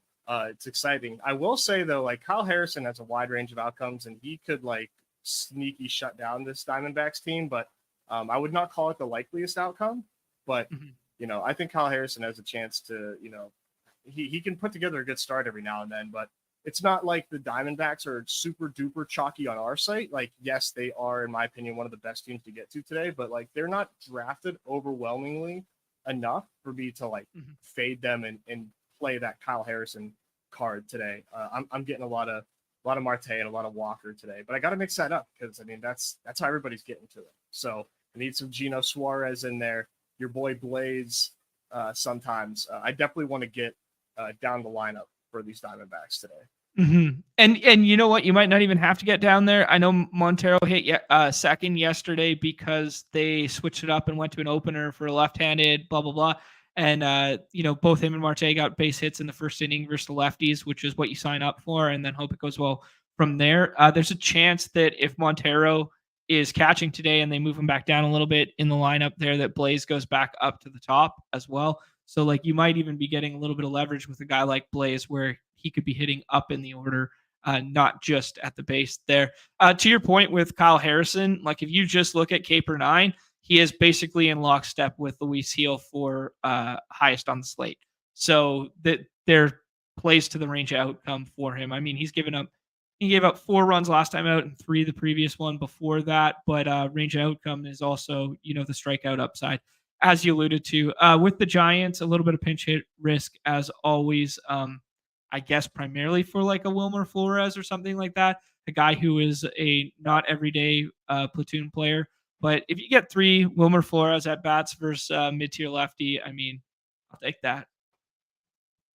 It's exciting. I will say though, like Kyle Harrison has a wide range of outcomes, and he could like sneaky shut down this Diamondbacks team, but I would not call it the likeliest outcome. But Mhm. I think Kyle Harrison has a chance to, he can put together a good start every now and then, but it's not like the Diamondbacks are super duper chalky on our site. Like, yes, they are, in my opinion, one of the best teams to get to today, but like they're not drafted overwhelmingly enough for me to like Mhm. fade them and play that Kyle Harrison card today. I'm getting a lot of Marte and a lot of Walker today, but I got to mix that up because I mean that's how everybody's getting to it. So I need some Gino Suarez in there. Your boy Blaze. Sometimes I definitely want to get down the lineup for these Diamondbacks today. And you know what? You might not even have to get down there. I know Montero hit second yesterday because they switched it up and went to an opener for a left-handed, blah blah blah. And both him and Marte got base hits in the first inning versus the lefties, which is what you sign up for, and then hope it goes well from there. There's a chance that if Montero is catching today and they move him back down a little bit in the lineup there, that Blaze goes back up to the top as well. So like you might even be getting a little bit of leverage with a guy like Blaze where he could be hitting up in the order, not just at the base there. To your point with Kyle Harrison, like if you just look at Caper 9, he is basically in lockstep with Luis Heel for highest on the slate. So that there plays to the range outcome for him. I mean, he gave up 4 runs last time out and 3 the previous one before that, but range outcome is also, the strikeout upside as you alluded to. With the Giants, a little bit of pinch hit risk as always. I guess primarily for like a Wilmer Flores or something like that, a guy who is a not everyday platoon player. But if you get 3 Wilmer Flores at bats versus mid tier lefty, I mean, I'll take that.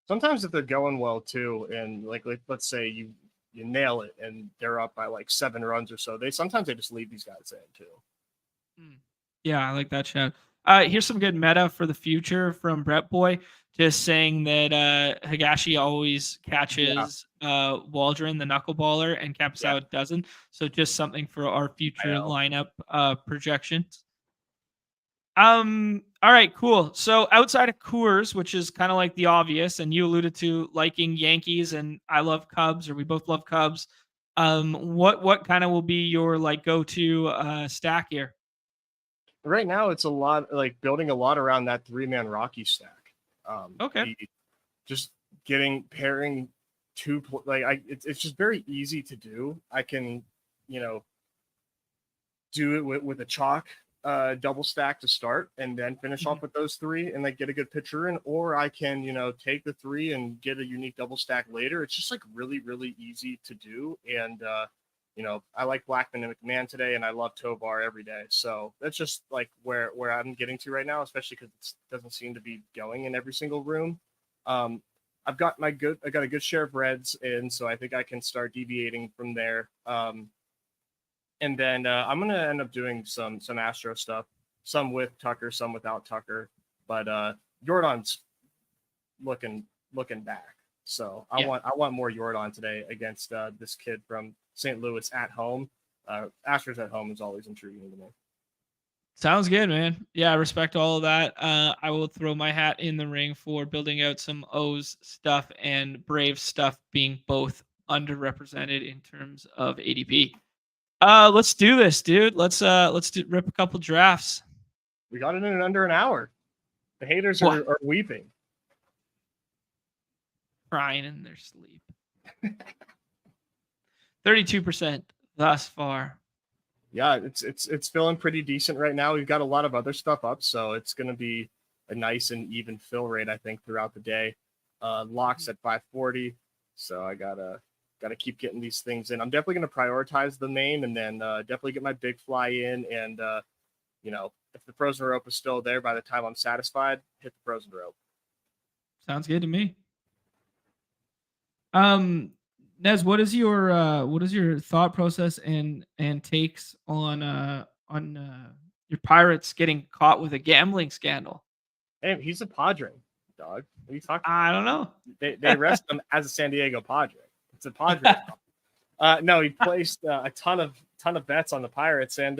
Sometimes if they're going well too, and like let's say you nail it and they're up by like 7 runs or so, they just leave these guys in too. Mm. Yeah, I like that shout. Here's some good meta for the future from Brett Boy. Just saying that Higashi always Yeah, catches Waldron, the knuckleballer, and yeah, Capisawa doesn't. So just something for our I future know. lineup projections. All right, cool. So outside of Coors, which is kind of like the obvious, and you alluded to liking Yankees, and I love Cubs, or we both love Cubs. What kind of will be your like go to stack here? Right now, it's a lot like building a lot around that 3-man Rocky stack. Okay. Just pairing two like it's just very easy to do. I can you know do it with a chalk double stack to start and then finish Mhm. off with those 3 and like get a good pitcher in, or I can take the 3 and get a unique double stack later. It's just like really really easy to do. And I like Blackman and McMahon today, and I love Tovar every day. So that's just like where I'm getting to right now, especially because it doesn't seem to be going in every single room. um I got a good share of reds, and so I think I can start deviating from there. And then I'm gonna end up doing some Astro stuff, some with Tucker, some without Tucker. But Jordan's looking back, so Yeah. I want more Jordan today against this kid from St. Louis at home. Astros at home is always intriguing to me. Sounds good, man. Yeah, I respect all of that. I will throw my hat in the ring for building out some O's stuff and Brave stuff being both underrepresented in terms of ADP. Let's do this, dude. Let's rip a couple drafts. We got it in under an hour. The haters What? are weeping. Crying in their sleep. 32% thus far. Yeah, it's feeling pretty decent right now. We've got a lot of other stuff up, so it's going to be a nice and even fill rate, I think, throughout the day. Locks at 540, so I gotta keep getting these things in. I'm definitely going to prioritize the main, and then definitely get my big fly in. And if the frozen rope is still there by the time I'm satisfied, hit the frozen rope. Sounds good to me. Um, Nez, what is your thought process and takes on your Pirates getting caught with a gambling scandal? Hey, he's a Padre, dog. What are you talking about? I don't know. They arrest him as a San Diego Padre. It's a Padre. No, he placed a ton of bets on the Pirates, and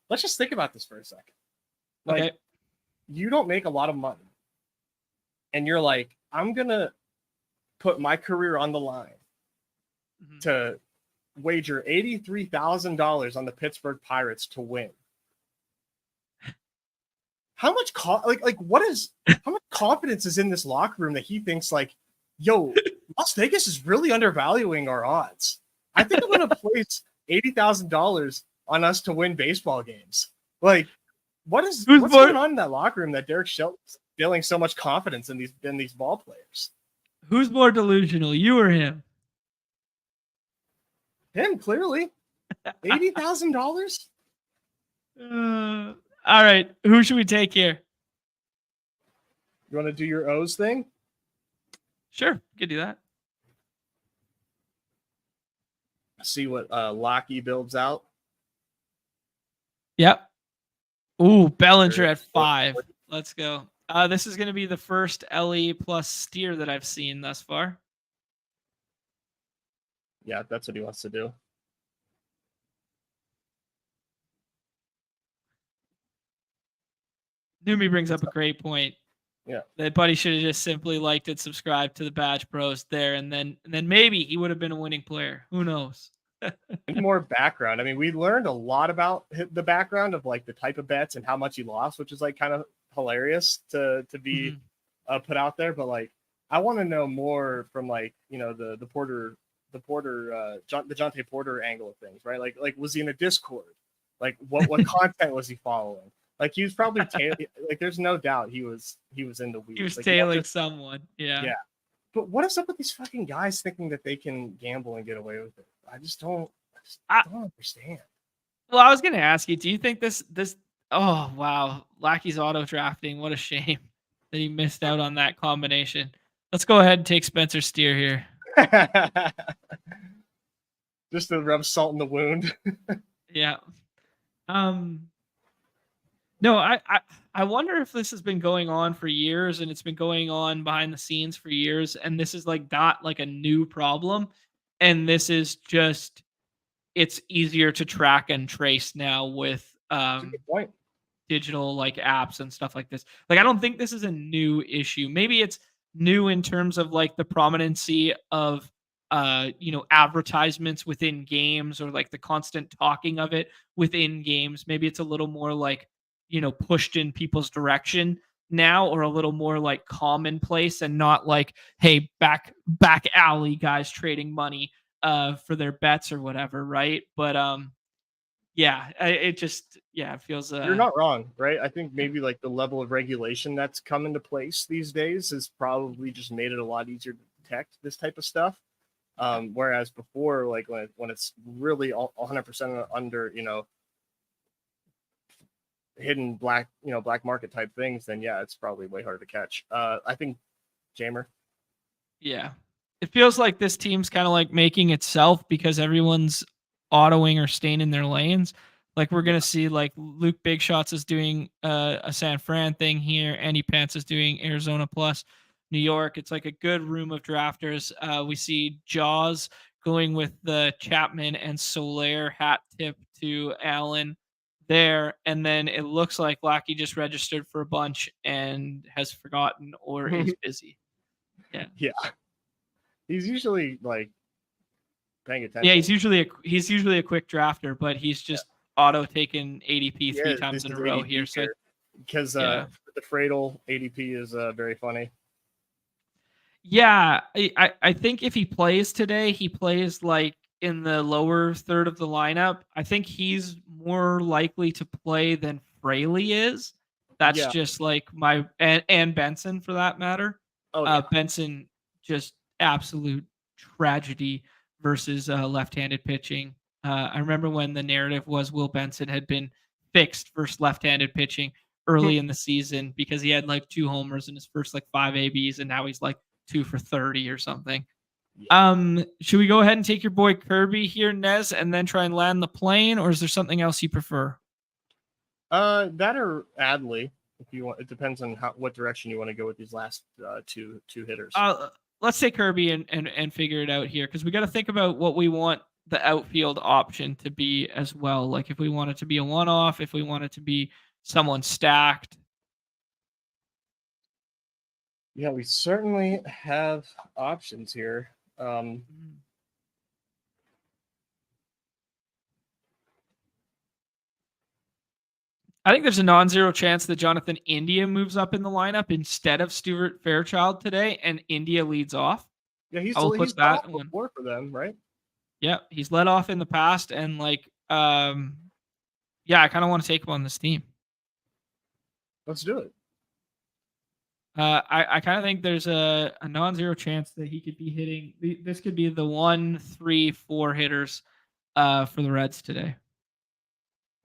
let's just think about this for a second. Like, Okay. you don't make a lot of money, and you're like, I'm gonna put my career on the line to wager $83,000 on the Pittsburgh Pirates to win. How much how much confidence is in this locker room that he thinks like, yo, Las Vegas is really undervaluing our odds. I think I'm gonna place $80,000 on us to win baseball games. Like, what's going on in that locker room that Derek Shelton's feeling so much confidence in these ball players? Who's more delusional, you or him? Him, clearly. $80,000? All right. Who should we take here? You want to do your O's thing? Sure. We could do that. See what Lockey builds out. Yep. Ooh, Bellinger at 5. Let's go. This is going to be the first LE plus steer that I've seen thus far. Yeah, that's what he wants to do. Neumy brings up a great point. Yeah, that Buddy should have just simply liked and subscribed to the BadgeBros there, and then maybe he would have been a winning player. Who knows? More background. I mean, we learned a lot about the background of like the type of bets and how much he lost, which is like kind of hilarious to be put out there. But like, I want to know more from like, you know, the Jonte Porter angle of things, right? Like was he in a Discord? Like what content was he following? Like he was probably like there's no doubt he was in the weeds. He was like, tailing someone. Yeah. Yeah. But what is up with these fucking guys thinking that they can gamble and get away with it? I just don't understand. Well, I was going to ask you, do you think this oh wow, Lackey's auto drafting, what a shame that he missed out on that combination. Let's go ahead and take Spencer Steer here. Just to rub salt in the wound. Yeah. No, I wonder if this has been going on for years and it's been going on behind the scenes for years, and this is like not like a new problem, and this is just it's easier to track and trace now with digital like apps and stuff like this. Like I don't think this is a new issue. Maybe it's new in terms of like the prominency of advertisements within games or like the constant talking of it within games. Maybe it's a little more like pushed in people's direction now, or a little more like commonplace and not like, hey, back alley guys trading money for their bets or whatever, right? But it feels you're not wrong, right? I think maybe like the level of regulation that's come into place these days has probably just made it a lot easier to detect this type of stuff. Whereas before, like when it's really 100% under, hidden black market type things, then yeah, it's probably way harder to catch. I think Jamer. Yeah. It feels like this team's kind of like making itself because everyone's autoing or staying in their lanes. Like we're going to see like Luke Big Shots is doing a San Fran thing here. Andy Pence is doing Arizona plus New York. It's like a good room of drafters. We see Jaws going with the Chapman and Soler hat tip to Allen there, and then it looks like Lackey just registered for a bunch and has forgotten or is busy. Yeah. He's usually like paying attention. Yeah, he's usually a quick drafter, but he's just auto taken ADP 3 times in a row here. So because the Fradel ADP is very funny. Yeah, I think if he plays today, he plays like in the lower third of the lineup. I think he's more likely to play than Fraley is. That's just like and Benson for that matter. Benson just absolute tragedy versus left-handed pitching. I remember when the narrative was Will Benson had been fixed versus left-handed pitching early in the season because he had like 2 homers in his first like 5 ABs, and now he's like 2 for 30 or something. Should we go ahead and take your boy Kirby here, Nez, and then try and land the plane, or is there something else you prefer? That or Adley. If you want, it depends on what direction you want to go with these last two hitters. Let's say Kirby and figure it out here, because we got to think about what we want the outfield option to be as well. Like if we want it to be a one-off, if we want it to be someone stacked. Yeah, we certainly have options here. I think there's a non-zero chance that Jonathan India moves up in the lineup instead of Stuart Fairchild today, and India leads off. Yeah, he's put that one before for them, right? Yeah, he's led off in the past, and I kind of want to take him on this team. Let's do it. I kind of think there's a non-zero chance that he could be hitting. This could be the 1, 3, 4 hitters for the Reds today.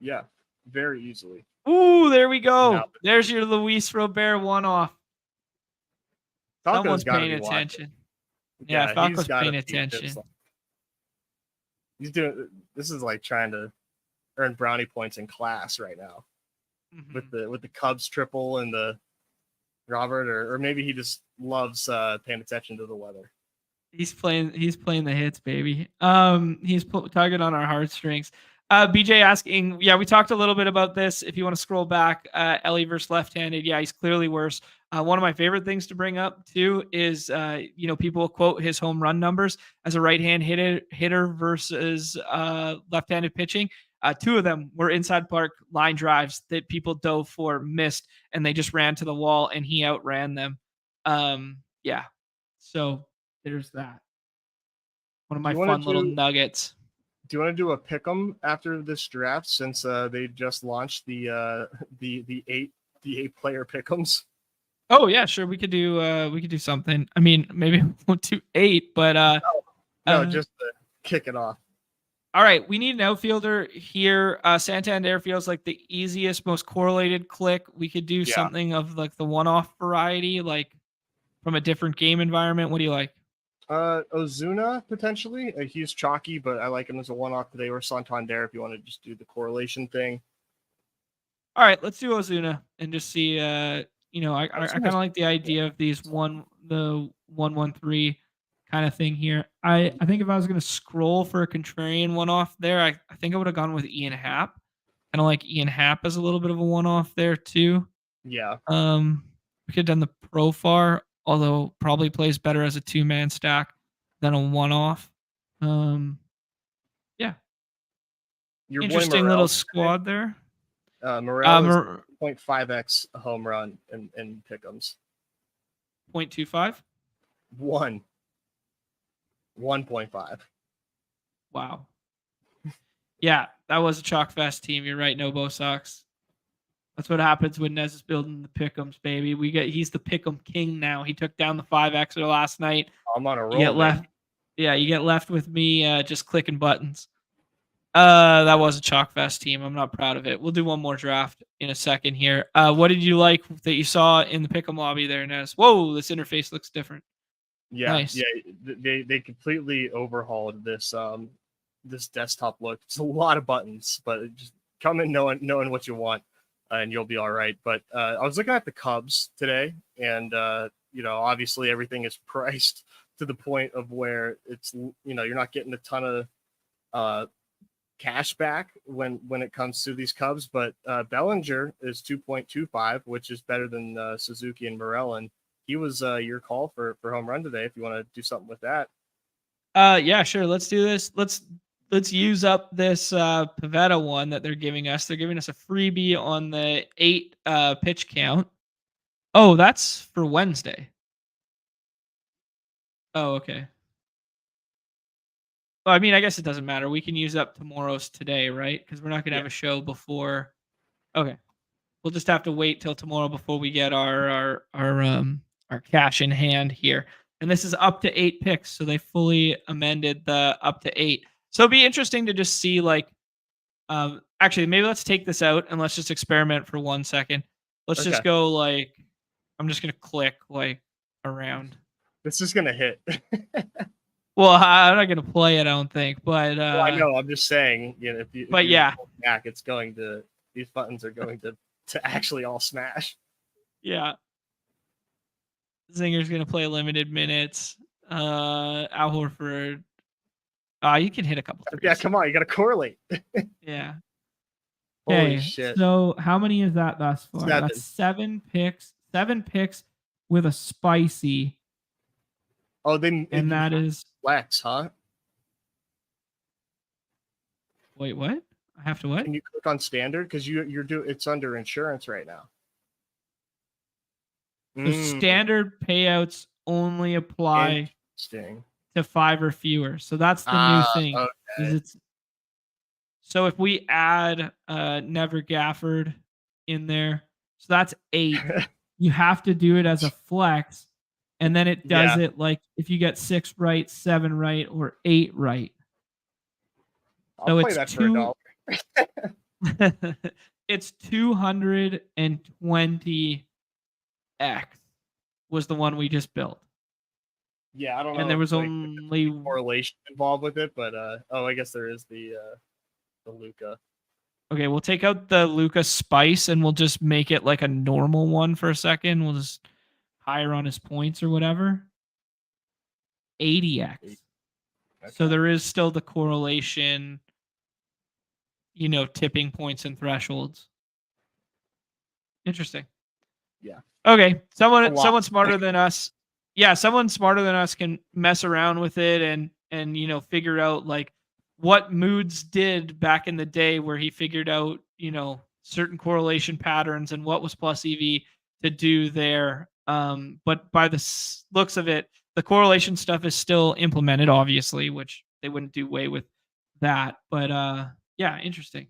Yeah, very easily. Ooh, there we go. No. There's your Luis Robert one-off. Someone's paying attention. Yeah, Falco's paying attention. He's doing. This is like trying to earn brownie points in class right now, with the Cubs triple and the Robert, or maybe he just loves paying attention to the weather. He's playing the hits, baby. He's tugging on our heartstrings. BJ asking, we talked a little bit about this. If you want to scroll back, Ellie versus left-handed, he's clearly worse. One of my favorite things to bring up too is, people quote his home run numbers as a right-hand hitter versus left-handed pitching. 2 of them were inside park line drives that people dove for, missed, and they just ran to the wall, and he outran them. So there's that. One of my fun little nuggets. Do you want to do a pick'em after this draft, since they just launched the 8 player pick'ems? Oh yeah, sure. We could do something. I mean, maybe we won't do 8, but just to kick it off. All right, we need an outfielder here. Santander feels like the easiest, most correlated click. We could do something of like the one-off variety, like from a different game environment. What do you like? Ozuna potentially. He's chalky, but I like him as a one-off today, or Santander if you want to just do the correlation thing. All right, let's do Ozuna and just see. I kind of like the idea of these 1-1-3 kind of thing here. I think if I was going to scroll for a contrarian one-off there, I think I would have gone with Ian Happ. Kind of like Ian Happ as a little bit of a one-off there too. Yeah. We could have done the Profar, although probably plays better as a 2-man stack than a one-off. Your interesting little squad there. Morel is 0.5x home run in pick'ems. 0.25? 1.5. Wow. Yeah, that was a chalk fest team. You're right, no Bo Sox. That's what happens when Nez is building the pick'ems, baby. He's the pick'em king now. He took down the 5Xer last night. I'm on a roll. You get left with me just clicking buttons. That was a chalk fest team. I'm not proud of it. We'll do one more draft in a second here. What did you like that you saw in the pick'em lobby there, Nez? Whoa, this interface looks different. Yeah, nice. Yeah. They completely overhauled this this desktop look. It's a lot of buttons, but just come in knowing what you want, and you'll be all right. But I was looking at the Cubs today, and obviously everything is priced to the point of where it's you're not getting a ton of cash back when it comes to these Cubs. But Bellinger is 2.25, which is better than Suzuki and Morel. He was your call for home run today if you want to do something with that. Yeah, sure. Let's do this. Let's use up this Pavetta one that they're giving us. They're giving us a freebie on the 8 pitch count. Oh, that's for Wednesday. Oh, okay. Well, I mean, I guess it doesn't matter. We can use up tomorrow's today, right? Because we're not going to have a show before. Okay. We'll just have to wait till tomorrow before we get our cash in hand here. And this is up to 8 picks, so they fully amended the up to 8. So it'd be interesting to just see actually maybe let's take this out and let's just experiment for 1 second. Let's just go I'm just gonna click around. This is gonna hit. Well, I'm not gonna play it, I don't think, but well, I know. I'm just saying, if you pull back, it's going to these buttons are going to actually all smash. Yeah. Zinger's going to play limited minutes. Al Horford. You can hit a couple threes. Yeah, come on. You got to correlate. Yeah. Holy Okay, shit. so how many is that thus far? 7. That's 7 picks. 7 picks with a spicy. Oh, And that is flex, huh? Wait, what? I have to what? Can you click on standard? Because it's under insurance right now. So standard payouts only apply to 5 or fewer. So that's the new thing. Okay. So if we add Never Gafford in there, so that's 8. You have to do it as a flex, and then it does it like if you get 6 right, 7 right, or 8 right. I'll play that for $1. It's 220x was the one we just built. Yeah, I don't know. And there was only correlation involved with it, but I guess there is the Luka. Okay, we'll take out the Luka spice and we'll just make it like a normal one for a second. We'll just higher on his points or whatever. 80x. Okay. So there is still the correlation, tipping points and thresholds. Interesting. Yeah. Okay. Someone smarter than us. Yeah, someone smarter than us can mess around with it and figure out like what Moods did back in the day where he figured out, certain correlation patterns and what was plus EV to do there. But by the looks of it, the correlation stuff is still implemented, obviously, which they wouldn't do away with that. But yeah, interesting.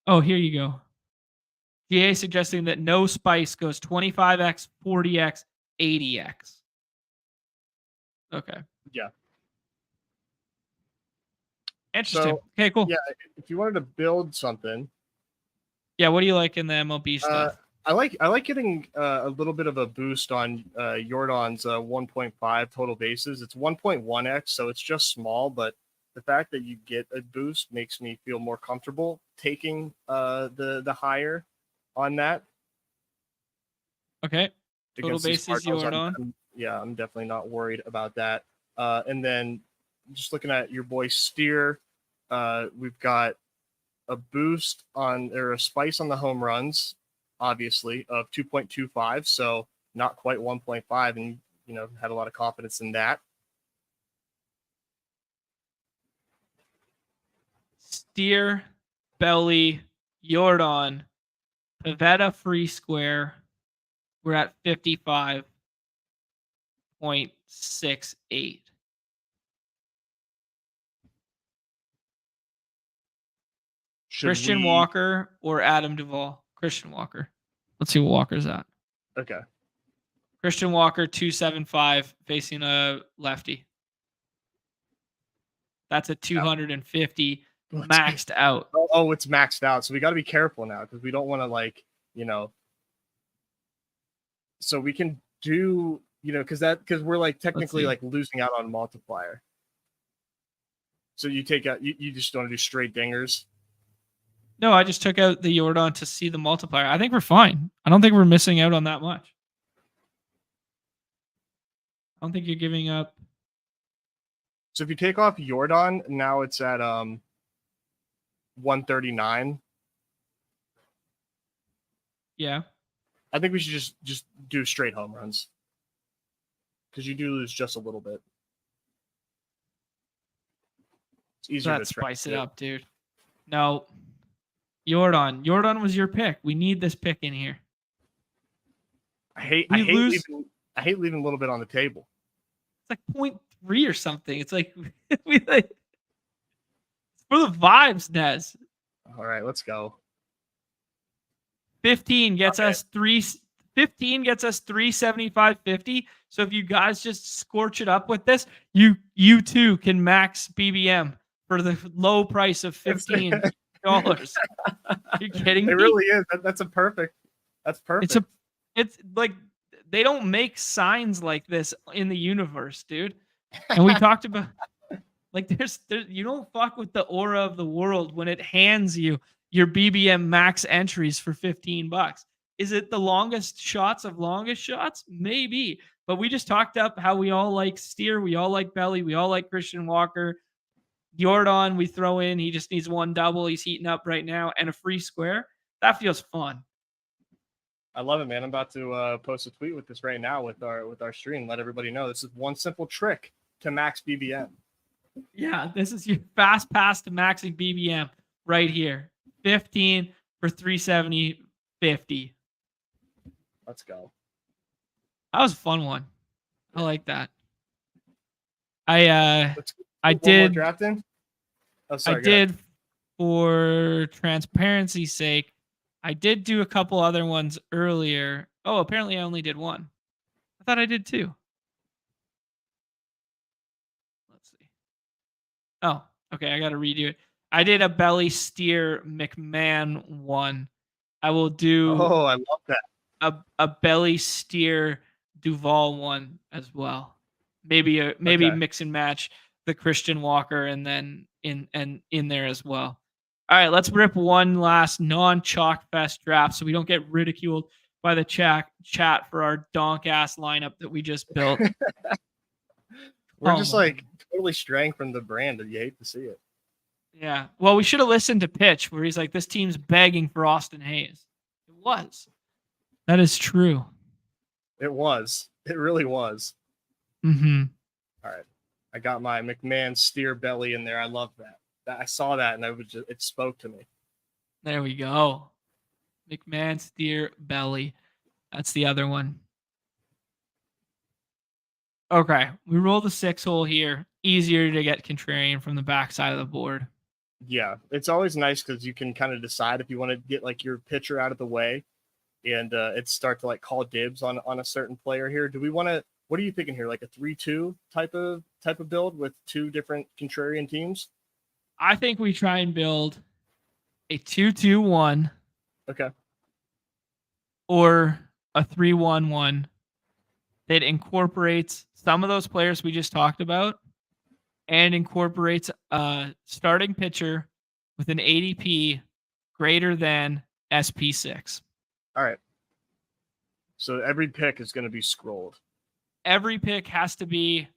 Oh, here you go. GA suggesting that no spice goes 25x, 40x, 80x. Okay. Yeah. Interesting. Okay, cool. Yeah, if you wanted to build something. Yeah, what do you like in the MLB stuff? I like getting a little bit of a boost on Jordan's 1.5 total bases. It's 1.1x, so it's just small, but the fact that you get a boost makes me feel more comfortable taking the higher on that. Okay. Total bases Jordan. I'm definitely not worried about that. And then just looking at your boy Steer, we've got a boost or a spice on the home runs, obviously, of 2.25, so not quite 1.5, and had a lot of confidence in that. Steer, Belly, Jordan, Pavetta free square. We're at 55.68. Christian Walker or Adam Duvall? Christian Walker. Let's see what Walker's at. Okay. Christian Walker, 275, facing a lefty. That's a 250 maxed out. Oh, it's maxed out. So we got to be careful now because we don't want to So we can do because we're like technically like losing out on multiplier. So you take out you just want to do straight dingers. No, I just took out the Jordan to see the multiplier. I think we're fine. I don't think we're missing out on that much. I don't think you're giving up. So if you take off Jordan, now it's at 139. Yeah. I think we should just do straight home runs. Because you do lose just a little bit. It's easier to spice it up, dude. No. Jordan was your pick. We need this pick in here. I hate leaving a little bit on the table. It's like 0.3 or something. It's like it's for the vibes, Nez. All right, let's go. 15 gets us 375.50. So if you guys just scorch it up with this, you too can max BBM for the low price of $15. Are you kidding me? It really is. That's perfect. It's like they don't make signs like this in the universe, dude. And we talked about like there's you don't fuck with the aura of the world when it hands you your BBM max entries for $15. Is it the longest shots of longest shots? Maybe. But we just talked up how we all like Steer, we all like Belly, we all like Christian Walker. Jordan, we throw in. He just needs one double. He's heating up right now, and a free square. That feels fun. I love it, man. I'm about to post a tweet with this right now with our stream. Let everybody know this is one simple trick to max BBM. Yeah, this is your fast pass to maxing BBM right here. 15 for 370, 50. Let's go. That was a fun one. I like that. I did draft in. Oh, sorry, I did for transparency's sake. I did do a couple other ones earlier. Oh, apparently I only did one. I thought I did two. Let's see. Oh, okay. I got to redo it. I did a Belly Steer McMahon one. I will do. Oh, I love that. A Belly Steer Duval one as well. Maybe mix and match the Christian Walker and then in there as well. All right, let's rip one last non-chalk fest draft so we don't get ridiculed by the chat for our donk ass lineup that we just built. We're just like totally straying from the brand, and you hate to see it. Yeah. Well, we should have listened to Pitch where he's like, "This team's begging for Austin Hayes." It was. That is true. It was. It really was. Mm-hmm. All right. I got my McMahon Steer Belly in there. I love that. I saw that and it spoke to me. There we go. McMahon Steer Belly. That's the other one. Okay. We roll the 6 hole here. Easier to get contrarian from the backside of the board. Yeah. It's always nice because you can kind of decide if you want to get like your pitcher out of the way and it's start to like call dibs on a certain player here. Do we want to, what are you thinking here? Like a 3-2 type of build with two different contrarian teams? I think we try and build a 2-2-1. Okay. Or a 3-1-1 that incorporates some of those players we just talked about and incorporates a starting pitcher with an ADP greater than SP6. All right. So every pick is going to be scrolled. Every pick has to be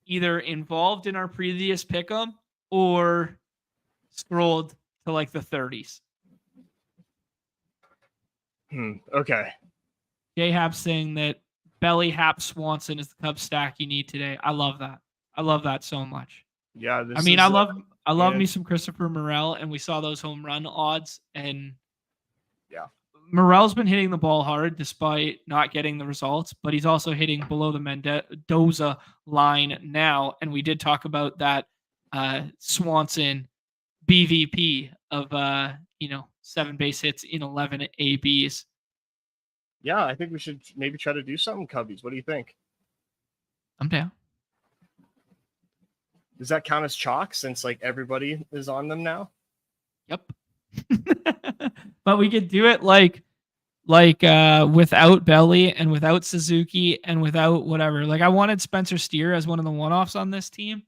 either involved in our previous pick'em or scrolled to like the 30s. Okay. J-Hap saying that Belly Hap Swanson is the Cubs stack you need today. I love that. I love that so much. Yeah. I love me some Christopher Morel, and we saw those home run odds, and yeah, Morel's been hitting the ball hard despite not getting the results, but he's also hitting below the Mendoza line now. And we did talk about that Swanson BVP of 7 base hits in 11 ABs. Yeah, I think we should maybe try to do something, Cubbies. What do you think? I'm down. Does that count as chalk since like everybody is on them now? Yep. But we could do it like without Belly and without Suzuki and without whatever. Like I wanted Spencer Steer as one of the one-offs on this team.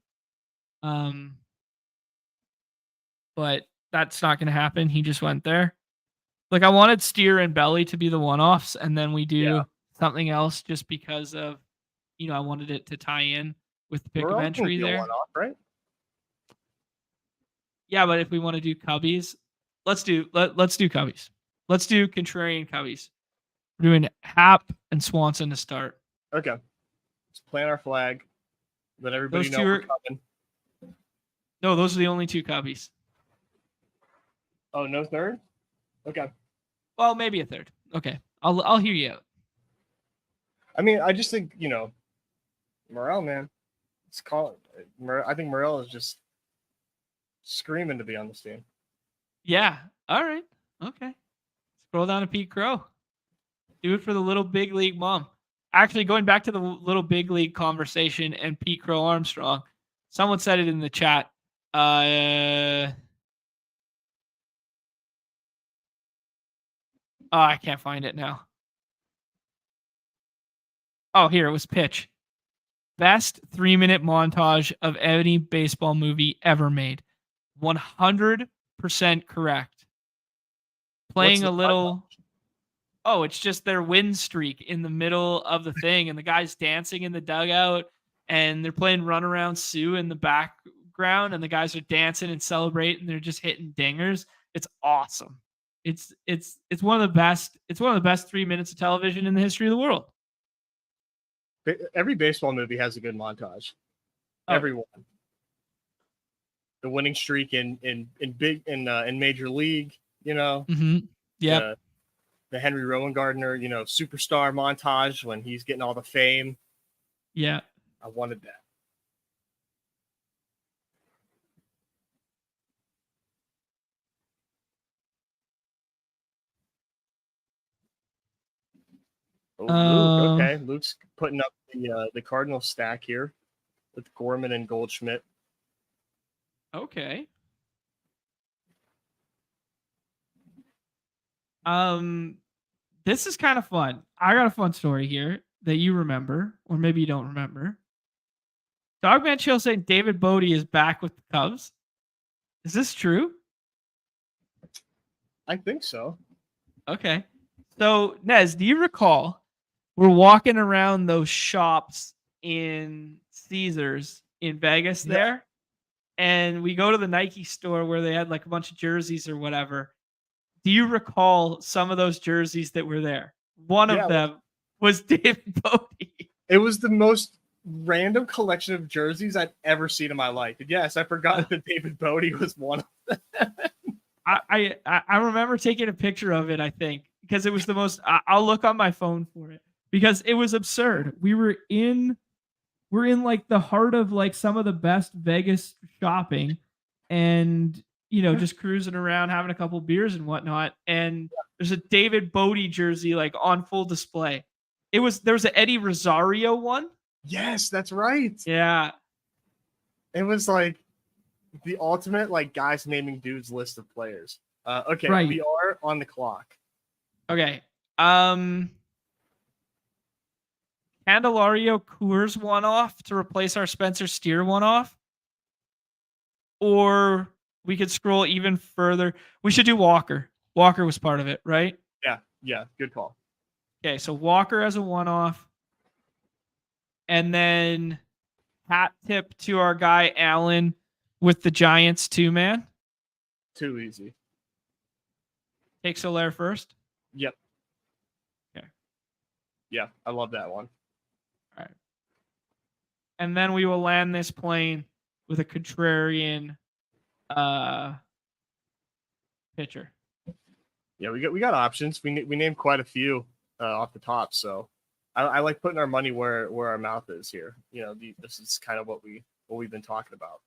But that's not going to happen. He just went there. Like I wanted Steer and Belly to be the one-offs, and then we do something else just because of, I wanted it to tie in with the pick of entry there. One-off, right? Yeah, but if we want to do Cubbies, let's do Cubbies. Let's do contrarian Cubbies. We're doing Hap and Swanson to start. Okay. Let's plant our flag. Let everybody know we're coming. No, those are the only 2 Cubbies. Oh, no third? Okay. Well, maybe a third. Okay. I'll hear you out. I mean, I just think, Morel, man. I think Morel is just screaming to be on this team. Yeah. All right. Okay. Scroll down to Pete Crow. Do it for the little big league mom. Actually, going back to the little big league conversation and Pete Crow Armstrong, someone said it in the chat. Oh, I can't find it now. Oh, here, it was Pitch. Best 3-minute montage of any baseball movie ever made. 100% correct. playing a little. Oh, it's just their win streak in the middle of the thing, and the guy's dancing in the dugout, and they're playing Run Around Sue in the background, and the guys are dancing and celebrating. They're just hitting dingers. It's awesome. It's one of the best. It's one of the best 3 minutes of television in the history of the world. Every baseball movie has a good montage. Oh. Everyone. The winning streak in Major League, Mm-hmm. Yeah. The Henry Rowan Gardner, superstar montage when he's getting all the fame. Yeah. I wanted that. Oh, Luke. Okay. Luke's putting up the Cardinal stack here with Gorman and Goldschmidt. Okay. This is kind of fun. I got a fun story here that you remember, or maybe you don't remember. Dogman Chill saying David Bodie is back with the Cubs. Is this true? I think so. Okay. So, Nez, do you recall we're walking around those shops in Caesars in Vegas there? And we go to the Nike store where they had like a bunch of jerseys or whatever. Do you recall some of those jerseys that were there? One of them was David Bodie. It was the most random collection of jerseys I'd ever seen in my life. And yes, I forgot that David Bodie was one of them. I remember taking a picture of it, I think, because it was the most. I'll look on my phone for it because it was absurd. We're in like the heart of like some of the best Vegas shopping, and just cruising around, having a couple beers and whatnot. And there's a David Bodie jersey like on full display. There was an Eddie Rosario one. Yes, that's right. Yeah. It was like the ultimate like guys naming dudes list of players. Okay, right. We are on the clock. Okay. Candelario Coors one-off to replace our Spencer Steer one-off. Or we could scroll even further. We should do Walker. Walker was part of it, right? Yeah. Good call. Okay, so Walker as a one-off. And then hat tip to our guy Allen with the Giants 2-man. Too easy. Take Soler first? Yep. Okay. Yeah, I love that one. All right. And then we will land this plane with a contrarian pitcher. Yeah, we got options. We named quite a few off the top, so I like putting our money where our mouth is here. This is kind of what we've been talking about,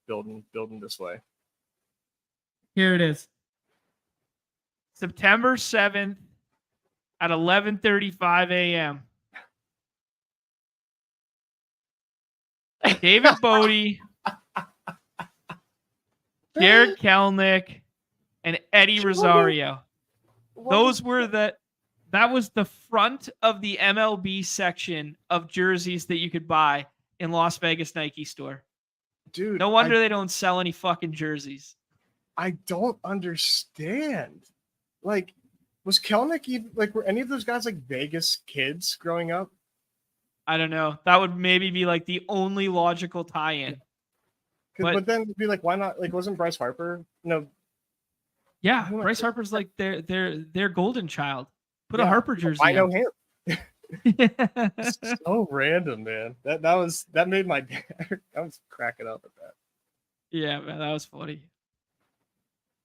building this way. Here it is. September 7th at 11:35 a.m. David Bodie, Jared Kelenic, and Eddie Rosario. Those were that was the front of the MLB section of jerseys that you could buy in Las Vegas Nike store. Dude, no wonder they don't sell any fucking jerseys. I don't understand. Like, was Kelenic even, like, were any of those guys like Vegas kids growing up? I don't know. That would maybe be like the only logical tie-in. But then it'd be like, why not? Like, wasn't Bryce Harper? No. Yeah, Bryce Harper's like their golden child. Put a Harper jersey. I know him. So random, man. That made my day. I was cracking up at that. Yeah, man, that was funny.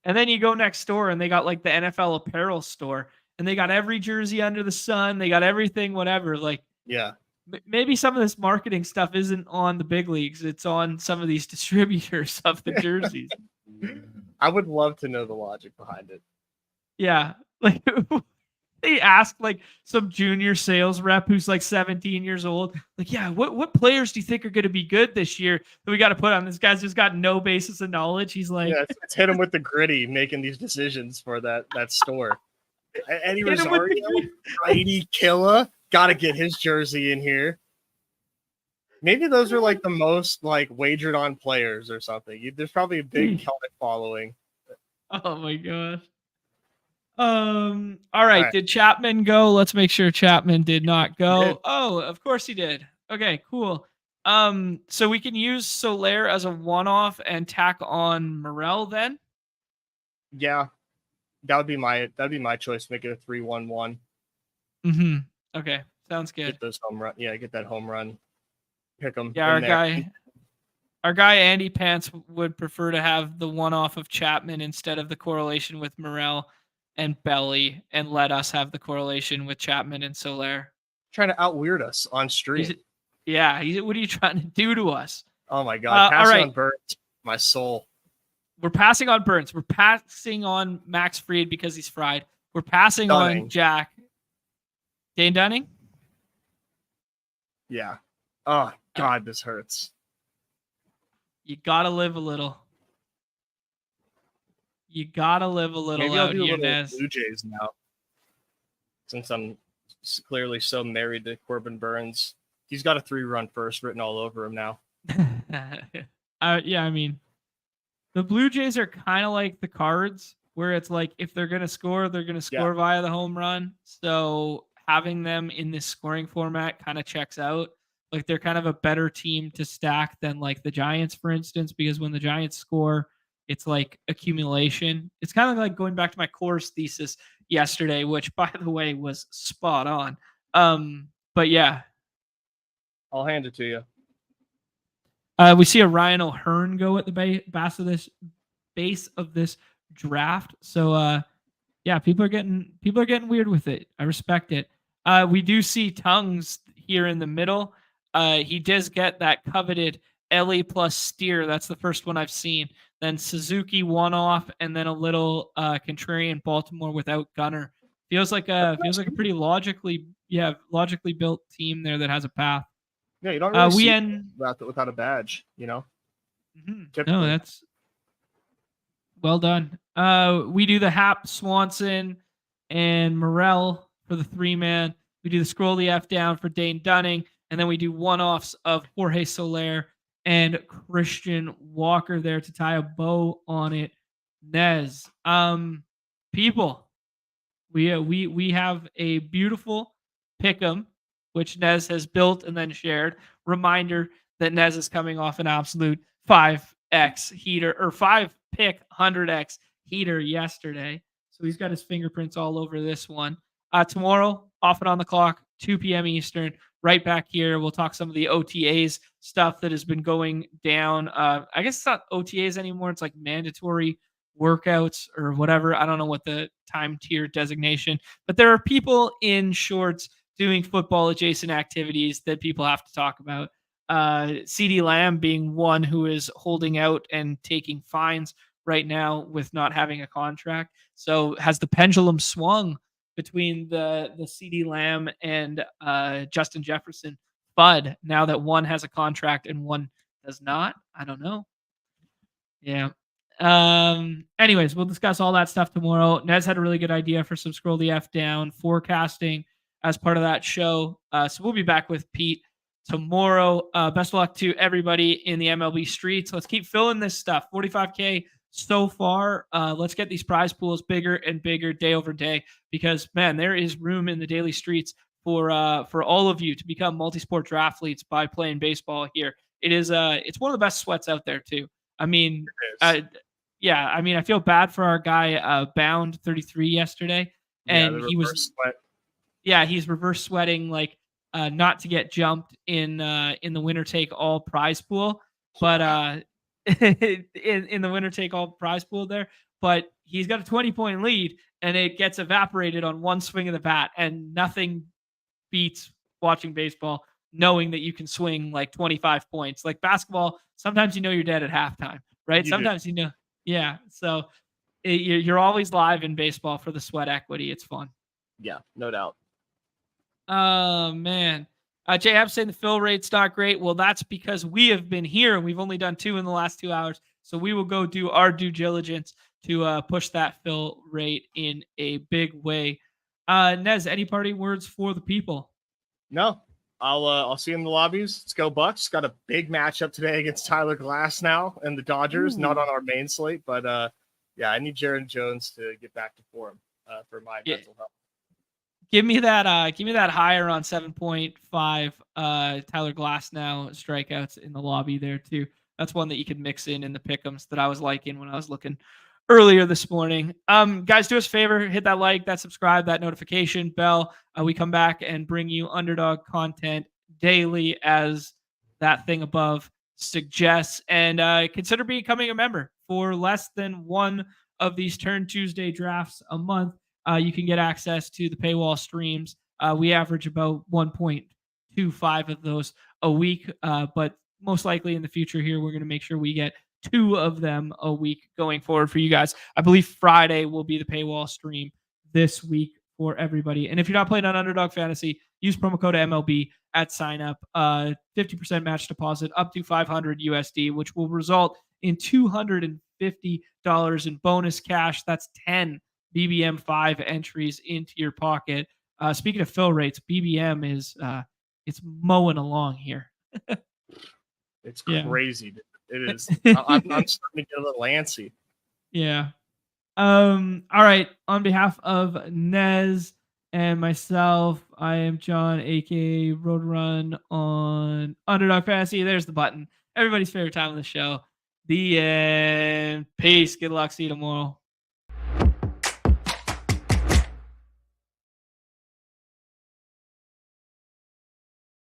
And then you go next door and they got like the NFL apparel store and they got every jersey under the sun. They got everything, whatever. Like, yeah, maybe some of this marketing stuff isn't on the big leagues. It's on some of these distributors of the jerseys. I would love to know the logic behind it. Yeah. Like, they asked like some junior sales rep who's like 17 years old, like, yeah, what players do you think are going to be good this year that we got to put on? This guy's just got no basis of knowledge. He's like, yeah, it's hit him with the gritty making these decisions for that store. Eddie Rosario, Brady Killa, got to get his jersey in here. Maybe those are like the most like wagered on players or something. There's probably a big Celtic following. Oh my gosh. All right. right. Did Chapman go? Let's make sure Chapman did not He go. did. Oh, of course he did. Okay, cool. So we can use Soler as a one-off and tack on Morel then. Yeah, that'd be my choice. Make it a 3-1-1. Mm-hmm. Okay, sounds good. Get those home run. Yeah, get that home run. Pick them Yeah, in there. our guy Andy Pants would prefer to have the one-off of Chapman instead of the correlation with Morel and Belly, and let us have the correlation with Chapman and Soler. Trying to out weird us on stream. What are you trying to do to us? Oh my god, All passing right. on Burns, my soul. We're passing on Burns. We're passing on Max Fried because he's fried. We're passing Dunning. on Jack. Dane Dunning? Yeah. Oh god, this hurts. You gotta live a little. You gotta live a little Maybe I'll out do here, a little Nez. Blue Jays now, since I'm clearly so married to Corbin Burns. He's got a 3-run first written all over him now. Yeah, I mean, the Blue Jays are kind of like the Cards, where it's like if they're gonna score, they're gonna score via the home run. So having them in this scoring format kind of checks out. Like they're kind of a better team to stack than like the Giants, for instance, because when the Giants score, it's like accumulation. It's kind of like going back to my course thesis yesterday, which by the way was spot on. But yeah, I'll hand it to you. we see a Ryan O'Hearn go at the base of this draft. So yeah, people are getting weird with it. I respect it. We do see Tongues here in the middle. He does get that coveted Ellie plus Steer. That's the first one I've seen. Then Suzuki one off, and then a little contrarian Baltimore without Gunner. Feels like a pretty logically built team there that has a path. Yeah, you don't really we see end without a badge, you know. Mm-hmm. No, that's well done. We do the Hap, Swanson, and Morel for the 3-man. We do the scroll the F down for Dane Dunning, and then we do one-offs of Jorge Soler and Christian Walker there to tie a bow on it. Nez, people, we have a beautiful pick'em which Nez has built and then shared. Reminder that Nez is coming off an absolute 5x heater or 5-pick 100x heater yesterday. So he's got his fingerprints all over this one. Tomorrow, off and on the clock, 2 p.m. Eastern, right back here. We'll talk some of the OTAs stuff that has been going down. I guess it's not OTAs anymore. It's like mandatory workouts or whatever. I don't know what the time tier designation, but there are people in shorts doing football adjacent activities that people have to talk about. CD Lamb being one who is holding out and taking fines right now with not having a contract. So has the pendulum swung between the CD Lamb and Justin Jefferson Bud now that one has a contract and one does not? I don't know. Yeah. Anyways, we'll discuss all that stuff tomorrow. Nez had a really good idea for some scroll the F down forecasting as part of that show. So we'll be back with Pete tomorrow. Best of luck to everybody in the MLB streets. Let's keep filling this stuff. 45K so far. Let's get these prize pools bigger and bigger day over day because man, there is room in the daily streets for all of you to become multi-sport draftleets by playing baseball here. It is it's one of the best sweats out there too. I mean, yeah, I mean, I feel bad for our guy Bound 33 yesterday, and he was sweat. Yeah, he's reverse sweating like not to get jumped in the winner take all prize pool, but in the winner take all prize pool there, but he's got a 20-point lead and it gets evaporated on one swing of the bat, and nothing beats watching baseball knowing that you can swing like 25 points. Like basketball, sometimes you know you're dead at halftime, right? Sometimes you know, yeah. So you're always live in baseball for the sweat equity. It's fun. Yeah, no doubt. Oh man, Jay Happ saying the fill rate's not great. Well, that's because we have been here and we've only done 2 in the last 2 hours. So we will go do our due diligence to push that fill rate in a big way. Nez, any parting words for the people? No, I'll see you in the lobbies. Let's go Bucks. Got a big matchup today against Tyler Glass now and the Dodgers. Not on our main slate, but yeah, I need Jaron Jones to get back to form. for my Yeah. mental health. Give me that higher on 7.5 Tyler Glasnow strikeouts in the lobby there too. That's one that you could mix in the pick'ems that I was liking when I was looking earlier this morning. Guys, do us a favor, hit that like, that subscribe, that notification bell. We come back and bring you Underdog content daily as that thing above suggests. And consider becoming a member for less than one of these Turn Tuesday drafts a month. You can get access to the paywall streams. We average about 1.25 of those a week, but most likely in the future here, we're going to make sure we get 2 of them a week going forward for you guys. I believe Friday will be the paywall stream this week for everybody. And if you're not playing on Underdog Fantasy, use promo code MLB at sign up. 50% match deposit up to $500 USD, which will result in $250 in bonus cash. That's 10 BBM 5 entries into your pocket. Speaking of fill rates, BBM is it's mowing along here. It's crazy. Yeah. It is. I'm starting to get a little antsy. Yeah. All right. On behalf of Nez and myself, I am John, aka Rotorun on Underdog Fantasy. There's the button. Everybody's favorite time of the show. The end. Peace. Good luck. See you tomorrow.